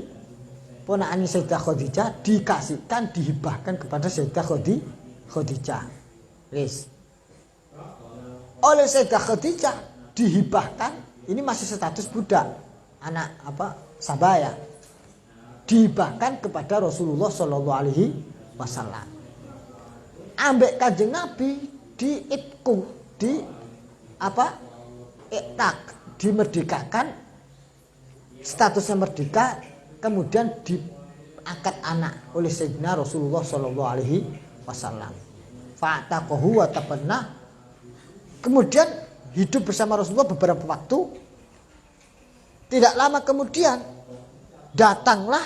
ponakannya Sayyidah Khadijah dikasihkan, dihibahkan kepada Sayyidah Khadijah. Wis. Oleh Sayyidah Khadijah dihibahkan, ini masih status budak, anak sabaya, dihibahkan kepada Rasulullah Shallallahu Alaihi Wasallam. Ambek Kanjeng Nabi diitku, dimerdekakan, statusnya merdeka, kemudian angkat anak oleh Sayyidina Rasulullah Shallallahu Alaihi Wasallam. Fa'taqahu wa tabanna. Kemudian hidup bersama Rasulullah beberapa waktu. Tidak lama kemudian datanglah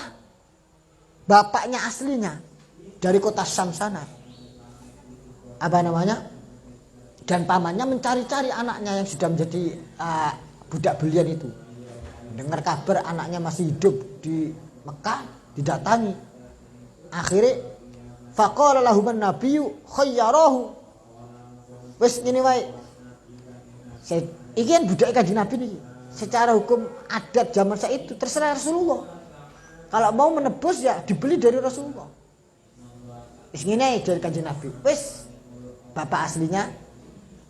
bapaknya aslinya dari kota Syam sana. Apa namanya? Dan pamannya mencari-cari anaknya yang sudah menjadi budak belian itu. Dengar kabar anaknya masih hidup di Mekah, didatangi. Akhirnya faqala lahuman nabiyyu khayyarahu. Wis ngene wae. Iki kan budak Kanjeng Nabi niki. Secara hukum adat zaman saat itu terserah Rasulullah. Kalau mau menebus ya dibeli dari Rasulullah. Wis ngene dari Kanjeng Nabi. Wis bapak aslinya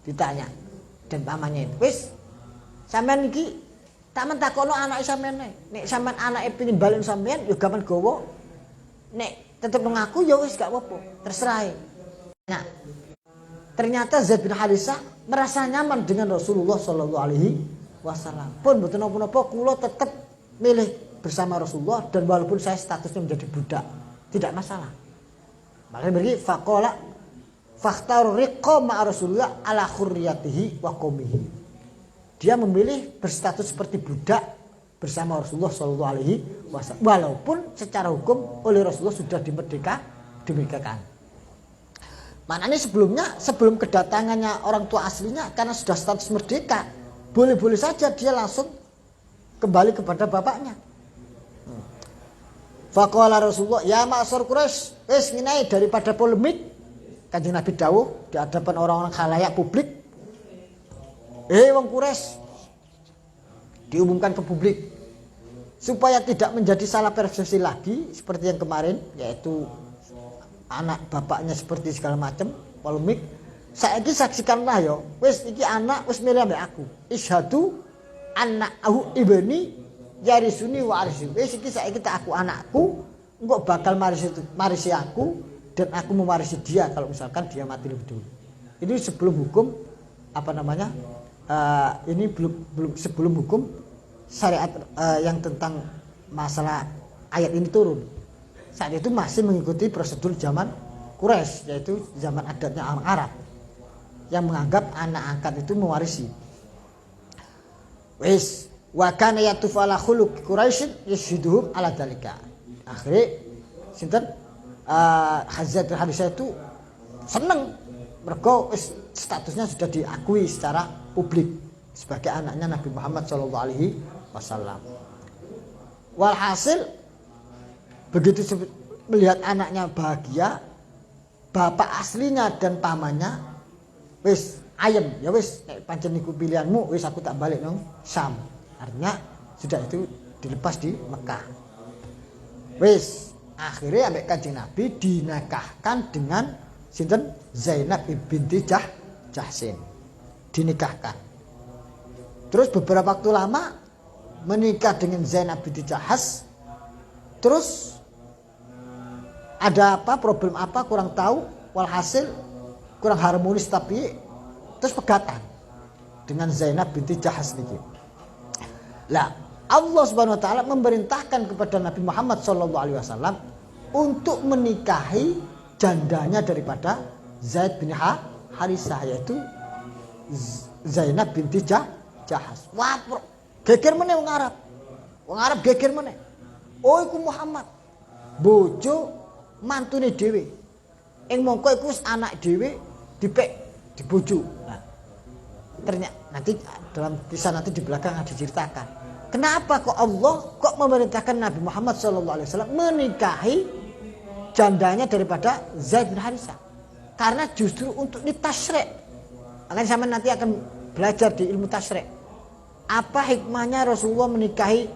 ditanya dan pamannya itu. Wis sampean iki tak mentakono anake sampean nek sampean anake pengin balen sampean ya gaman gowo. Nek tetep mengaku ya wis gak apa-apa, terserah. Nah, ternyata Zaid bin Harisah merasa nyaman dengan Rasulullah Shallallahu Alaihi Wasallam. Pun mboten napa-napa kula tetep milih bersama Rasulullah dan walaupun saya statusnya menjadi budak, tidak masalah. Makanya beri faqala fakhtar riqa ma'a Rasulullah ala khurriyatihi wa qaumihi. Dia memilih berstatus seperti budak bersama Rasulullah Shallallahu Alaihi Wasallam, walaupun secara hukum oleh Rasulullah sudah dimerdekakan. Maknanya sebelum kedatangannya orang tua aslinya karena sudah status merdeka, boleh-boleh saja dia langsung kembali kepada bapaknya. Faqala Rasulullah, ya ma'syar Quraisy, wis ngene daripada polemik, Kanjeng Nabi dawuh di hadapan orang-orang khalayak publik. Wong Quraisy, diumumkan ke publik supaya tidak menjadi salah persepsi lagi seperti yang kemarin, yaitu anak bapaknya seperti segala macam polemik. Saiki saksikanlah yo, wis iki anak wis milih ambek aku. Isyhadu annahu ibni yarisuni wa arisi. Wis iki saiki tak aku anakku, engko bakal marisi aku dan aku mewarisi dia kalau misalkan dia mati lebih dulu. Ini sebelum hukum apa namanya? Ini belum sebelum hukum syariat yang tentang masalah ayat ini turun. Saat itu masih mengikuti prosedur zaman Quraisy, yaitu zaman adatnya orang Arab yang menganggap anak angkat itu mewarisi. Wis wa kana yatuf ala khuluq Quraisy yashiduhum ala dalika. Akhirnya sinten Zaid bin Harisah itu seneng mergo statusnya sudah diakui secara publik sebagai anaknya Nabi Muhammad Shallallahu Alaihi Wasallam. Walhasil begitu melihat anaknya bahagia, bapak aslinya dan pamannya wis ayem ya wis pancen niku pilihanmu, wis aku tak balik nang Syam. Artinya sudah itu dilepas di Mekah. Wis akhirnya ambek Kanjeng Nabi dinikahkan dengan sinten Zainab binti Jahsin. Dinikahkan. Terus beberapa waktu lama menikah dengan Zainab binti Jahas. Terus ada apa, problem apa kurang tahu, walhasil kurang harmonis tapi terus pegatan dengan Zainab binti Jahas niki. Lah, Allah Subhanahu wa taala memerintahkan kepada Nabi Muhammad sallallahu alaihi wasallam untuk menikahi jandanya daripada Zaid bin Harisah, yaitu Zainab binti Jahas. Wah, geger meneh wong Arab. Wong Arab geger meneh. Oh iku Muhammad. Bojo mantune dhewe. Ing mongko iku anak dhewe dipek dibojo. Nah, ternyata nanti dalam kisah nanti di belakang ada diceritakan. Kenapa kok Allah kok memerintahkan Nabi Muhammad SAW menikahi jandanya daripada Zaid bin Harisah? Karena justru untuk ditasyrek. Akan sama nanti akan belajar di ilmu tasyrek. Apa hikmahnya Rasulullah menikahi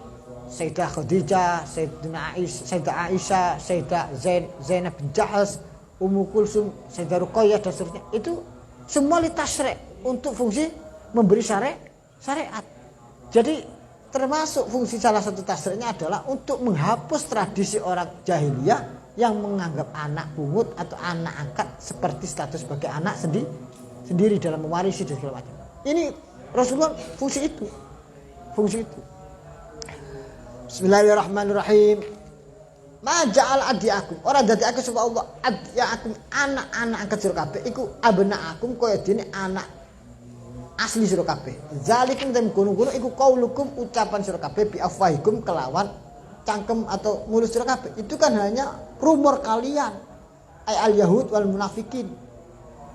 Sayyidah Khadijah, Sayyidah Aisyah, Sayyidah Zainab bin Jahas, Ummu Kulsum, Sayyidah Ruqayyah dan seterusnya. Itu semua ditasyrek untuk fungsi memberi syariat. Jadi termasuk fungsi salah satu tasyriknya adalah untuk menghapus tradisi orang jahiliyah yang menganggap anak pungut atau anak angkat seperti status sebagai anak sendiri dalam mewarisi dan segala macam. Ini Rasulullah fungsi itu. Bismillahirrahmanirrahim. Ma ja'al adiakum ora dadi aku sapa Allah adiakum anak-anak angkat sira kabeh iku abnaakum kaya dene anak asli sira kabeh. Zalikum tem gunung-gunung iku qaulukum ucapan sira kabeh bi afwahikum kelawan cangkem atau mulut sira kabeh. Itu kan hanya rumor kalian. Ai al yahud wal munafikin.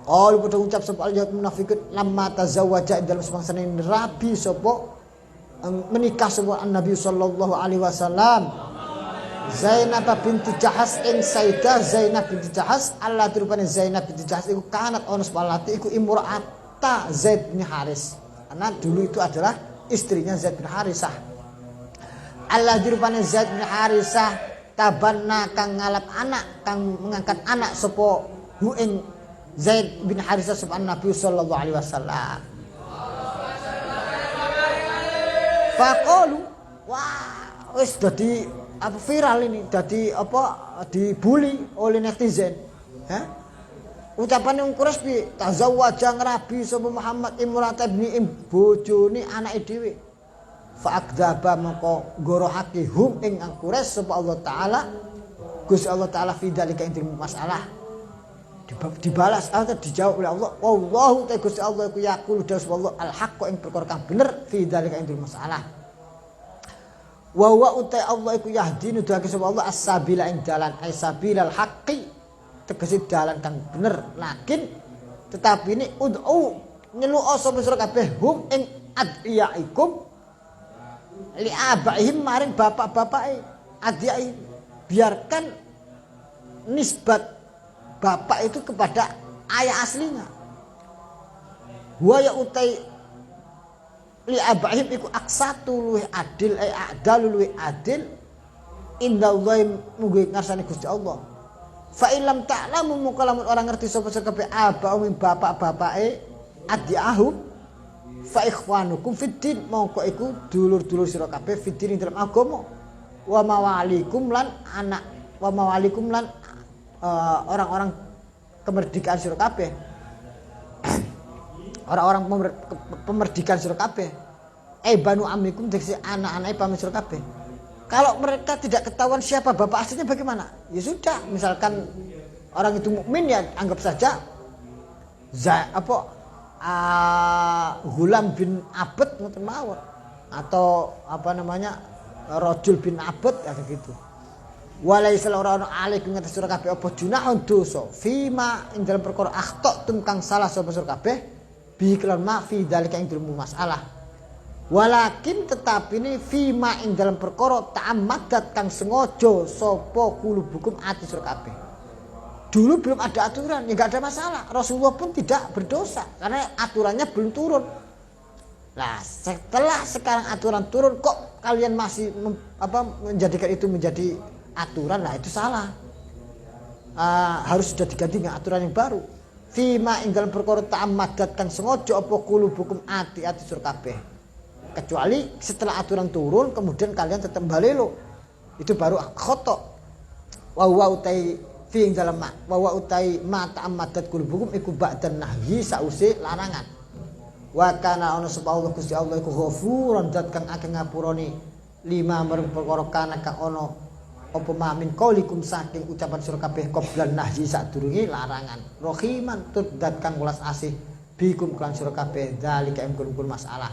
Qalu padha ucap sapa al yahud munafikin lamma tazawwaja dalam semangsane rabi sapa menikah sapa Nabi sallallahu alaihi wasallam. Zainab binti Jahas ing Sayyidah Zainab binti Jahas Allah dirupane Zainab binti Jahas iku kanat ono sepalati iku imra'ata Zaid bin Haris. Karena dulu itu adalah istrinya Zaid bin Harisah. Allah dirupane Zaid bin Harisah tabanna kang ngalap anak kang mengangkat anak sapa hu ing Zaid bin Harisah sapa Nabi sallallahu alaihi wasallam. Faqalu wah wis dadi apa viral ini jadi apa dibully oleh netizen. Ucapan yang Quraisy bi tazawwaja ngrabi sapa Muhammad imrata ibni bojone anake dhewe. Fa akdzaba moko gorohake hum ing Quraisy sapa Allah taala Gusti Allah taala fi dalika intil masalah. Dibalas atau dijawab oleh Allah. Wallahu ta Gusti Allah iku yaqulu Allah al haqq ing perkara kang bener fi dalika intil masalah. Wa wa utai Allah iku yahdi nuduhake sapa Allah as-sabila ing dalan ai sabilal haqqi tegese dalan kang bener lakin tetapi ini ud'u nyeluk sapa sira kabeh hum ing adiyaikum li abaihim maring bapak-bapake adiyai biarkan nisbat bapak itu kepada ayah aslinya. Wa ya utai li abaihim iku aksatu luwih adil ai adal luwih adil indallahi mugi ngarsane Gusti Allah. Fa illam ta'lamu mukalamun orang ngerti sapa kabeh aba umum bapak-bapake adiahum fa ikhwanukum fiddin mongko iku dulur-dulur sira kabeh fiddin dalam agama wa mawalikum lan anak wa mawalikum lan orang-orang kemerdekaan sira kabeh. Orang-orang pemerdikan sira kabeh. Banu amikum diksi anak-anake pamit sira kabeh. Kalau mereka tidak ketahuan siapa bapak aslinya bagaimana? Ya sudah, misalkan orang itu mukmin ya anggap saja Gulam bin Abed ngoten mawon atau apa namanya Rajul bin Abed kayak gitu. Walaisal ora alaikum ngatas sira kabeh apa junahun dosa fima ing dalam perkara akhta tum kang salah sapa sira kabeh bi kelan ma fi dalika ing dalam masalah walakin tetapi ini fima ing dalam perkara ta'ammadat kang sengaja sapa kulubukum ati sira kabeh. Dulu belum ada aturan ya enggak ada masalah. Rasulullah pun tidak berdosa karena aturannya belum turun. Nah, setelah sekarang aturan turun kok kalian masih menjadikan itu menjadi aturan, nah itu salah. Harus sudah diganti dengan aturan yang baru. Fima ing dalam perkara ta'ammadat kang sengaja apa kulubukum ati-ati sira kabeh. Kecuali setelah aturan turun kemudian kalian tetap balelo. Itu baru khata. Wa utai fi ing dalam wa utai ma ta'ammadat kulubukum iku ba'dan nahyi sause larangan. Wa kana ana sapa Allah Gusti Allah iku ghafuran zat kang akeh ngapurane lima marang perkara kana kang ana apa mamin qaulikum saking ucapan sira kabeh qablan nahyi sadurunge larangan rahiman tur zat kang welas asih bikum kan sira kabeh zalika ingkun masalah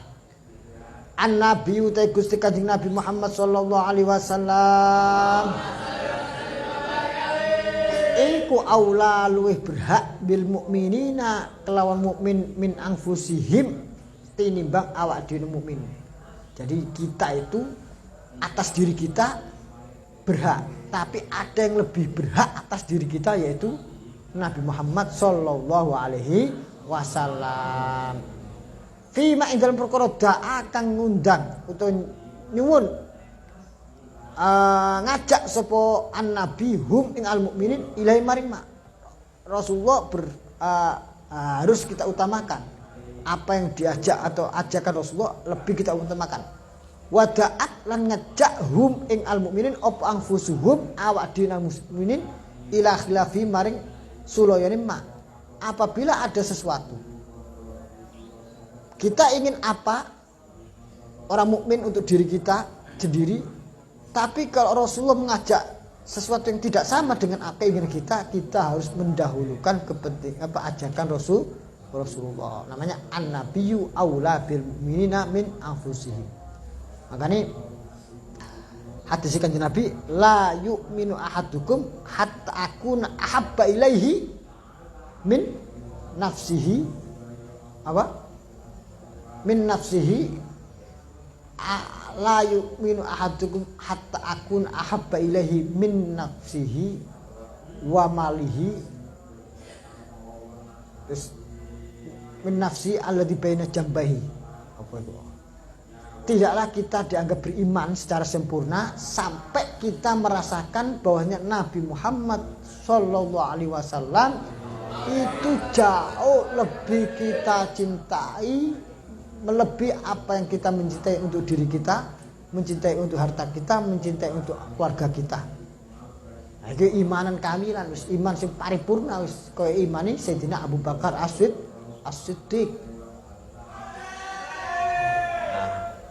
an nabi utai Gusti Kanjeng Nabi Muhammad sallallahu alaihi wasallam iku aula luwih berhak bil mukminina kelawan mukmin min anfusihim tinimbang awak dhewe mukmin. Jadi kita itu atas diri kita berhak, tapi ada yang lebih berhak atas diri kita yaitu Nabi Muhammad sallallahu alaihi wasallam. Fima ing dalam perkara da'a kang ngundang utawa nyuwun ngajak sapa an-nabi hum ing al-mukminin ilahi maring ma. Rasulullah harus kita utamakan. Apa yang diajak atau ajakan Rasulullah lebih kita utamakan. Wada'at lan ngajak hum ing al-mukminin apa anfusuhum awak dhewe mukminin ila khilafi maring sulayane ma. Apabila ada sesuatu kita ingin apa orang mukmin untuk diri kita sendiri. Tapi kalau Rasulullah mengajak sesuatu yang tidak sama dengan keinginan kita harus mendahulukan ajakan Rasulullah. Namanya an-nabiyyu aula bil mu'minina min anfusihim. Makanya hadis kanjeng Nabi, la yu'minu ahadukum hatta akuna ahabba ilaihi min nafsihi min nafsihi la yu'minu ahadukum hatta akun ahabba ilaihi min nafsihi wa malihi, terus min nafsi alladhi baina jambahi. Apa itu? Tidaklah kita dianggap beriman secara sempurna sampai kita merasakan bahwanya Nabi Muhammad sallallahu alaihi wasallam itu jauh lebih kita cintai, melebihi apa yang kita mencintai untuk diri kita, mencintai untuk harta kita, mencintai untuk keluarga kita. Nah, itu imanan kamilan, wis iman sing paripurna wis kaya imane Sayyidina Abu Bakar As-Siddiq.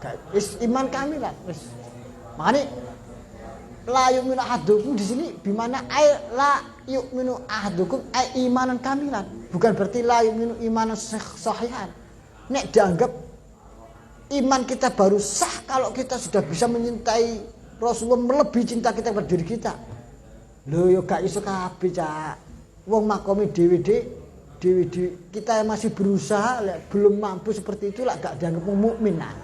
Nah, wis iman kamilan wis. Makane la yu'minu ahadukum di sini bimana la yu'minu ahadukum imanan kamilan. Bukan berarti la yu'minu imanan sahihan. Nek dianggap iman kita baru sah kalau kita sudah bisa mencintai Rasulullah melebihi cinta kita pada diri kita. Lho yo gak iso kabeh, Cak. Wong makome dhewe kita yang masih berusaha belum mampu seperti itu lah gak dianggap mukmin. Nah.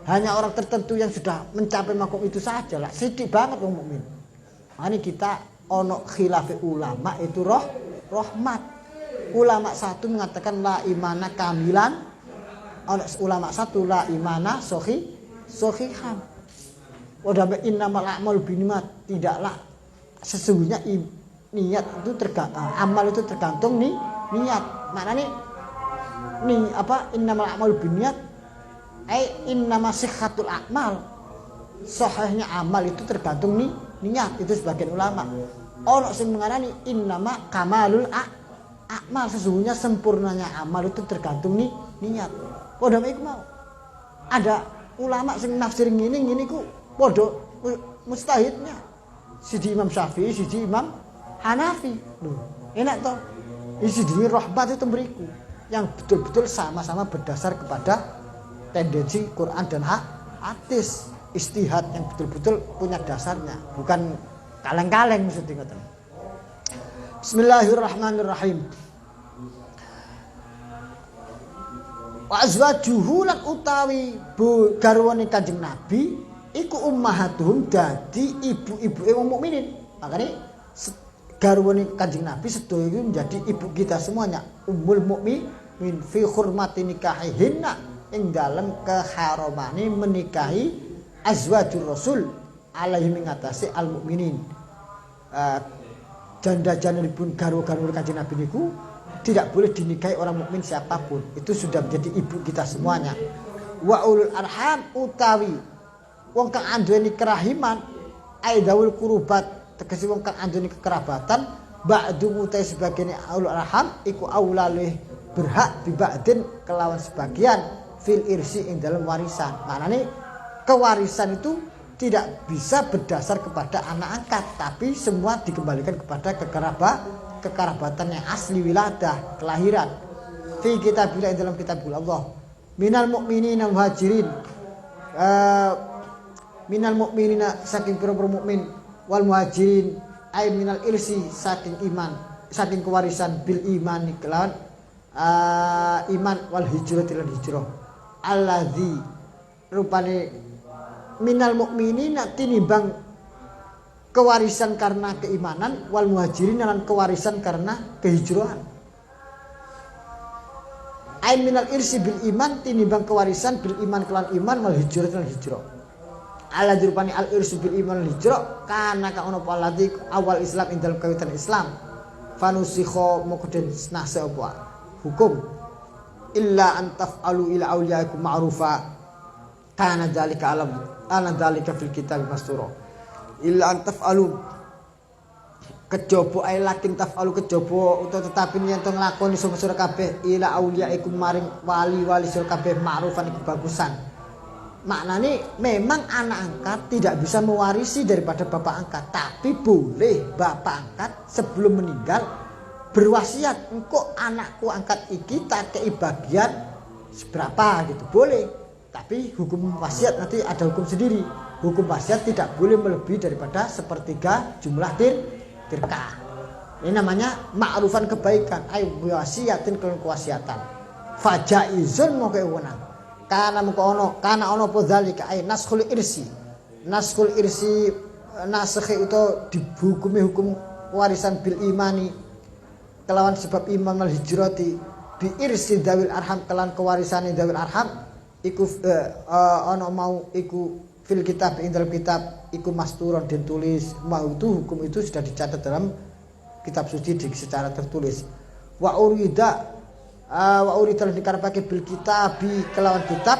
Hanya orang tertentu yang sudah mencapai makom itu saja lah. Sedikit banget wong mukmin. Makanya kita ono khilaf ulama itu rahmat. Ulama satu mengatakan la imana kamilan. Ulama satu la imana sohihan. Wadama innamal a'malu binniat. Tidaklah sesungguhnya niat itu amal itu tergantung niat. Maknanya innamal a'malu binniat innama sihhatul a'mal. Sahihnya amal itu tergantung niat. Itu sebagian ulama. Ono sing mengarani innama kamalul a'mal. Sesungguhnya sempurnanya amal itu tergantung niat. Padha iku mau. Ada ulama sing nafsir ngene ku padha mustahidnya. Siji Imam Syafi'i, siji Imam Hanafi. Loh, enak toh. Isi diri rahmat itu beriku yang betul-betul sama-sama berdasar kepada tendensi Quran dan hadis, istihad yang betul-betul punya dasarnya, bukan kaleng-kaleng maksudnya. Bismillahirrahmanirrahim. Wa azwajuhu lan utawi garwane Kanjeng Nabi iku ummahatuhum dadi ibu-ibuke wong mukminin. Makane garwane Kanjeng Nabi sedaya iki menjadi ibu kita semuanya. Ummul mukminin fi hurmati nikahihinna, ing dalam keharamane menikahi azwajur rasul alaihi mengatasi al mukminin. Janda-jandanipun garwa-garwa Kanjeng Nabi niku tidak boleh dinikahi orang mukmin siapapun. Itu sudah menjadi ibu kita semuanya. Wa ulul arham utawi wong kang anduweni kerahiman aidawul kurubat tegese wong kang anduweni kekerabatan ba'du mutai sebagian ulul arham iku aulalih berhak biba'din kelawan sebagian fil irsi ing dalam warisan. Maknane kewarisan itu tidak bisa berdasar kepada anak angkat, tapi semua dikembalikan kepada kekerabatan yang asli wiladah, kelahiran. Fi kitabillah dalam kitabul Allah. Minal mu'minina muhajirin. Minal mu'minina saking pira-pira mukmin wal muhajirin ay minal irsi saking iman, saking kewarisan bil iman kelawan iman wal hijrah lan hijrah. Alladzi rupane minal mu'minina tinimbang kewarisan karena keimanan wal muhajirin lan kewarisan karena kehijrahan. Ain minal irsi bil iman tinimbang kewarisan bil iman kelan iman wal hijrah lan hijrah. Ala dirupani al irsu bil iman wal hijrah kana ka ono palati awal Islam ing dalem kawitan Islam. Fanusikho mukden nase apa hukum illa an taf'alu ila awliyaikum ma'rufa kana dzalika alam ana dzalika fil kitab mastura illa an taf'alu kejaba ae lakin taf'alu kejaba utawa tetapi yen to nglakoni sira kabeh ila awliyaikum maring wali-wali sira kabeh ma'rufan iku bagusan maknanya memang anak angkat tidak bisa mewarisi daripada bapak angkat, tapi boleh bapak angkat sebelum meninggal berwasiat, engkau anakku angkat iki tak kei bagian seberapa gitu, boleh. Tapi hukum wasiat nanti ada hukum sendiri. Hukum wasiat tidak boleh melebihi daripada sepertiga jumlah dirkah. Ini namanya ma'rufan kebaikan, ay wasiatin kalian kewasiatan. Fajaizun mau kewenang. Karena ono podzalika ay naskhul irsi. Naskhul irsi naskh itu dihukumi hukum warisan bil imani kelawan sebab iman mal hijrati bi irsi dawil arham kelan kewarisane dawil arham iku ana mau iku fil kitab ing dalam kitab iku masturon den tulis mau itu hukum itu sudah dicatat dalam kitab suci secara tertulis wa urida dikarepake bil kitab kelawan kitab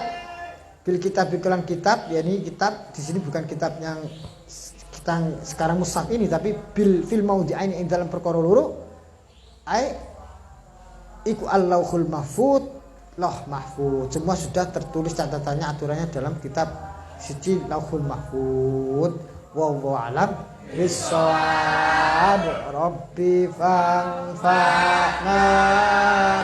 bil kitab kelawan kitab yakni kitab di sini bukan kitab yang kita sekarang mushaf ini tapi bil fil maudhi'ain ing dalam perkara loro ai iku al-lauhul mahfud loh mahfud semua sudah tertulis catatannya aturannya dalam kitab suci lauhul mahfud wallahu alam bissawab rabbi fanfa'na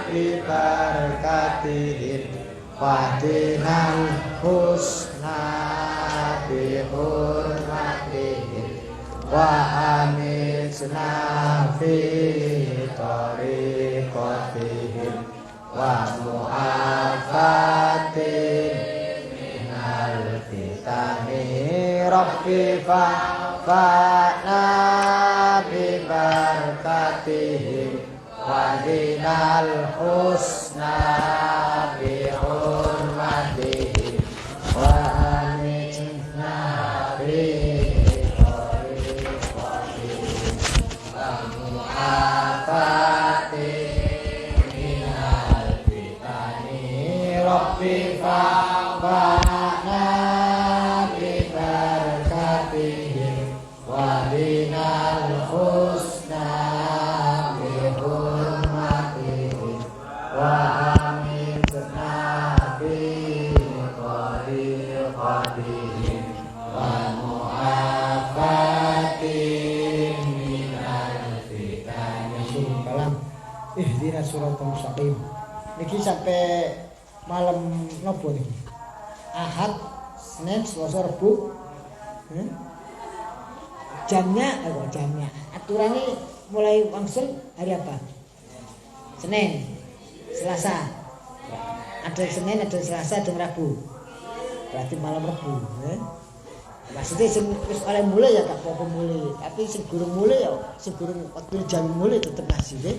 bi barakatihim fadinal husna bi hurmatihim wa amisna fi tariqatihim wa mu'afatin minal fitani rabbi fa'na bi barakatihim wa dinal husna bi hurmatihim wa amisna fi Rabbi fa'na bi barakatihim wa dinal husna bi hurmatihim wa amitna bi qadihim wa mu'afatin minal fitani kalam ihdinas siratal mustaqim. Niki sampai malam nopo nih? Ahad, Senin, Selasa, Rabu. Jamnya. Aturannya mulai wangsul hari apa? Senin, Selasa. Ada Senin, ada Selasa, ada Rabu. Berarti malam Rabu. Maksudnya wis oleh mulai ya gak apa-apa mulai, tapi sing gurung mulai ya, sing gurung waktu jam mulai tetep ngasih deh.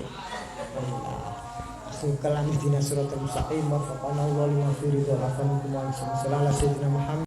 Kalam dina suratul mustaqim wa faqana Allahu lima fi ridha wa faqana Muhammad